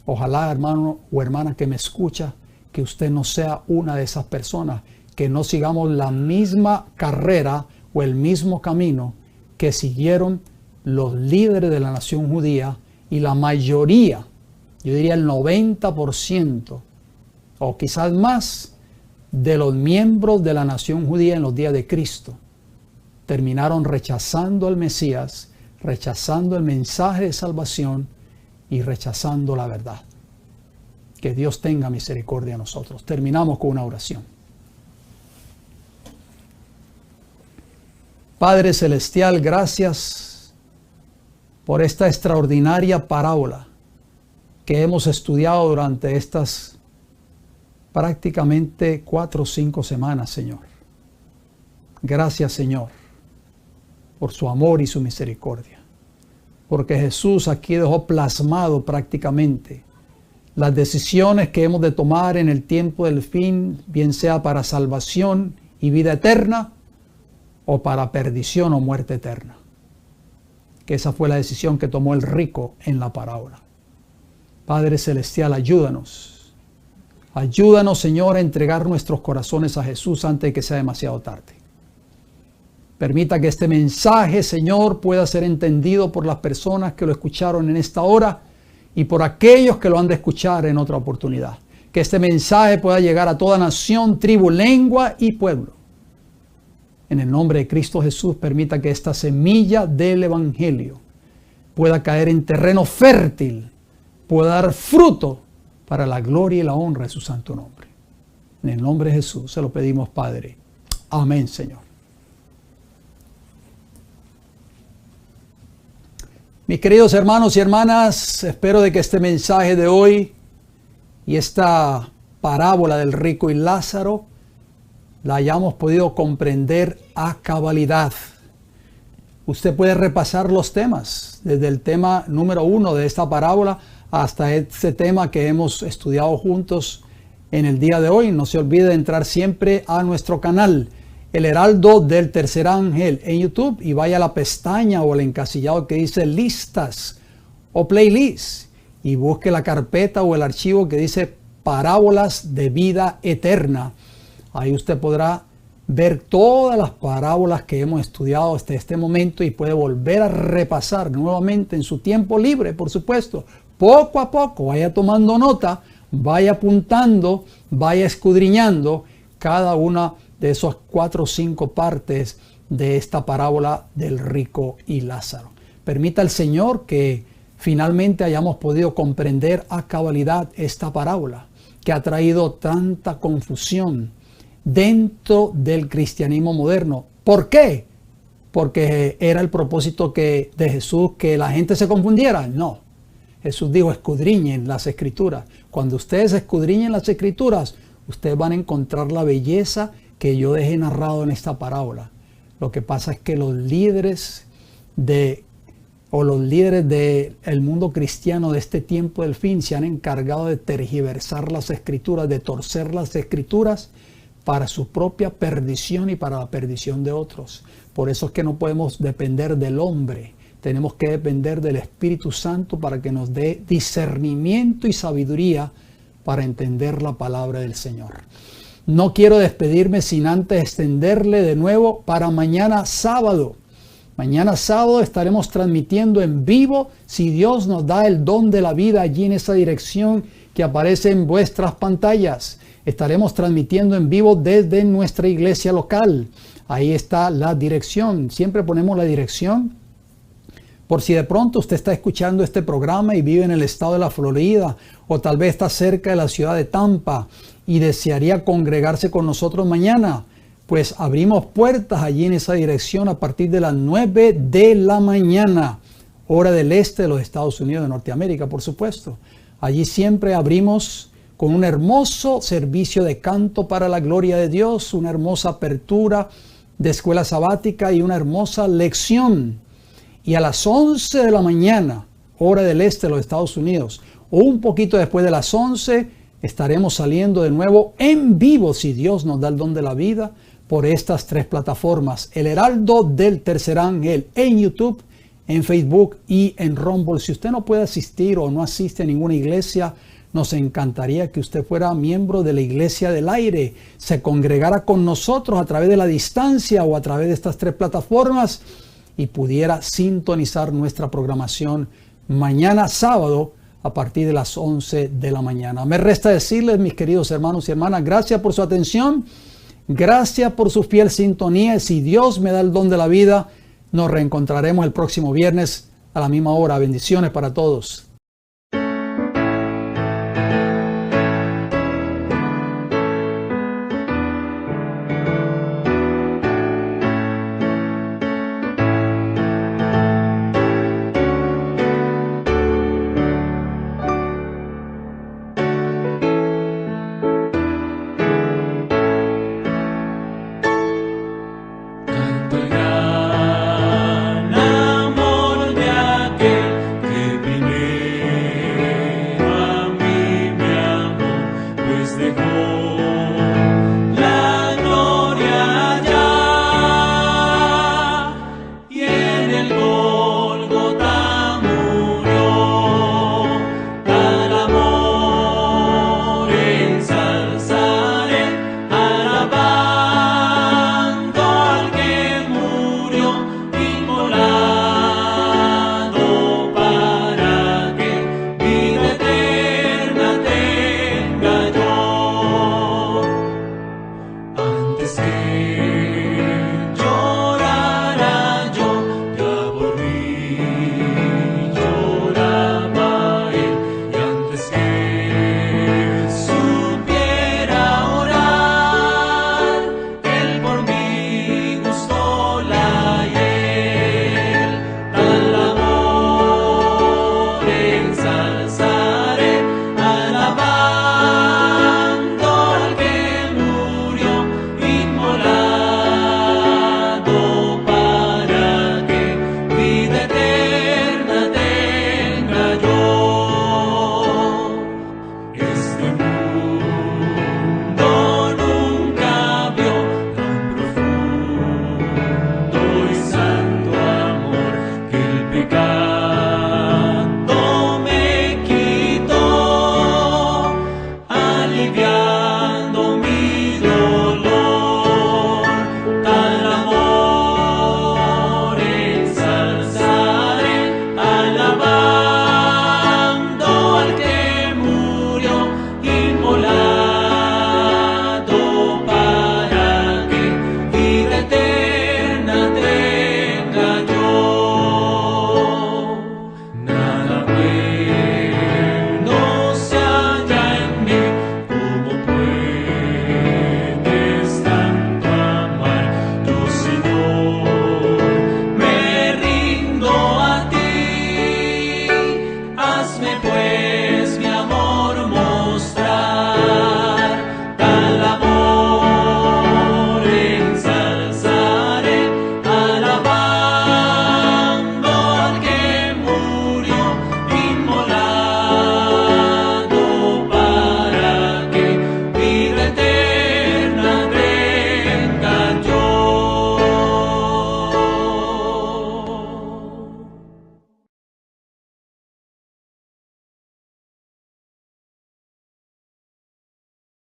Ojalá, hermano o hermana que me escucha, que usted no sea una de esas personas, que no sigamos la misma carrera o el mismo camino que siguieron los líderes de la nación judía y la mayoría, yo diría el 90% o quizás más de los miembros de la nación judía en los días de Cristo terminaron rechazando al Mesías, rechazando el mensaje de salvación y rechazando la verdad. Que Dios tenga misericordia de nosotros. Terminamos con una oración. Padre Celestial, gracias por esta extraordinaria parábola que hemos estudiado durante estas prácticamente 4 o 5 semanas, Señor. Gracias, Señor, por su amor y su misericordia. Porque Jesús aquí dejó plasmado prácticamente las decisiones que hemos de tomar en el tiempo del fin, bien sea para salvación y vida eterna, o para perdición o muerte eterna. Que esa fue la decisión que tomó el rico en la parábola. Padre Celestial, ayúdanos. Ayúdanos, Señor, a entregar nuestros corazones a Jesús antes de que sea demasiado tarde. Permita que este mensaje, Señor, pueda ser entendido por las personas que lo escucharon en esta hora y por aquellos que lo han de escuchar en otra oportunidad. Que este mensaje pueda llegar a toda nación, tribu, lengua y pueblo. En el nombre de Cristo Jesús, permita que esta semilla del Evangelio pueda caer en terreno fértil, pueda dar fruto para la gloria y la honra de su santo nombre. En el nombre de Jesús se lo pedimos, Padre. Amén, Señor. Mis queridos hermanos y hermanas, espero de que este mensaje de hoy y esta parábola del rico y Lázaro la hayamos podido comprender a cabalidad. Usted puede repasar los temas, desde el tema número 1 de esta parábola hasta este tema que hemos estudiado juntos en el día de hoy. No se olvide de entrar siempre a nuestro canal, El Heraldo del Tercer Ángel, en YouTube, y vaya a la pestaña o el encasillado que dice listas o playlist y busque la carpeta o el archivo que dice parábolas de vida eterna. Ahí usted podrá ver todas las parábolas que hemos estudiado hasta este momento y puede volver a repasar nuevamente en su tiempo libre, por supuesto. Poco a poco vaya tomando nota, vaya apuntando, vaya escudriñando cada una de esas 4 o 5 partes de esta parábola del rico y Lázaro. Permita al Señor que finalmente hayamos podido comprender a cabalidad esta parábola que ha traído tanta confusión dentro del cristianismo moderno. ¿Por qué? Porque era el propósito de Jesús que la gente se confundiera. No. Jesús dijo, escudriñen las Escrituras. Cuando ustedes escudriñen las Escrituras, ustedes van a encontrar la belleza que yo dejé narrado en esta parábola. Lo que pasa es que los líderes del mundo cristiano de este tiempo del fin se han encargado de tergiversar las Escrituras, de torcer las Escrituras para su propia perdición y para la perdición de otros. Por eso es que no podemos depender del hombre. Tenemos que depender del Espíritu Santo para que nos dé discernimiento y sabiduría para entender la palabra del Señor. No quiero despedirme sin antes extenderle de nuevo para mañana sábado. Mañana sábado estaremos transmitiendo en vivo, si Dios nos da el don de la vida, allí en esa dirección que aparece en vuestras pantallas. Estaremos transmitiendo en vivo desde nuestra iglesia local. Ahí está la dirección. Siempre ponemos la dirección. Por si de pronto usted está escuchando este programa y vive en el estado de la Florida o tal vez está cerca de la ciudad de Tampa y desearía congregarse con nosotros mañana, pues abrimos puertas allí en esa dirección a partir de las 9 de la mañana, hora del este de los Estados Unidos de Norteamérica, por supuesto. Allí siempre abrimos con un hermoso servicio de canto para la gloria de Dios, una hermosa apertura de escuela sabática y una hermosa lección. Y a las 11 de la mañana, hora del este de los Estados Unidos, o un poquito después de las 11, estaremos saliendo de nuevo en vivo, si Dios nos da el don de la vida, por estas 3 plataformas. El Heraldo del Tercer Ángel en YouTube, en Facebook y en Rumble. Si usted no puede asistir o no asiste a ninguna iglesia, nos encantaría que usted fuera miembro de la Iglesia del Aire, se congregara con nosotros a través de la distancia o a través de estas 3 plataformas y pudiera sintonizar nuestra programación mañana sábado a partir de las 11 de la mañana. Me resta decirles, mis queridos hermanos y hermanas, gracias por su atención, gracias por su fiel sintonía. Y si Dios me da el don de la vida, nos reencontraremos el próximo viernes a la misma hora. Bendiciones para todos.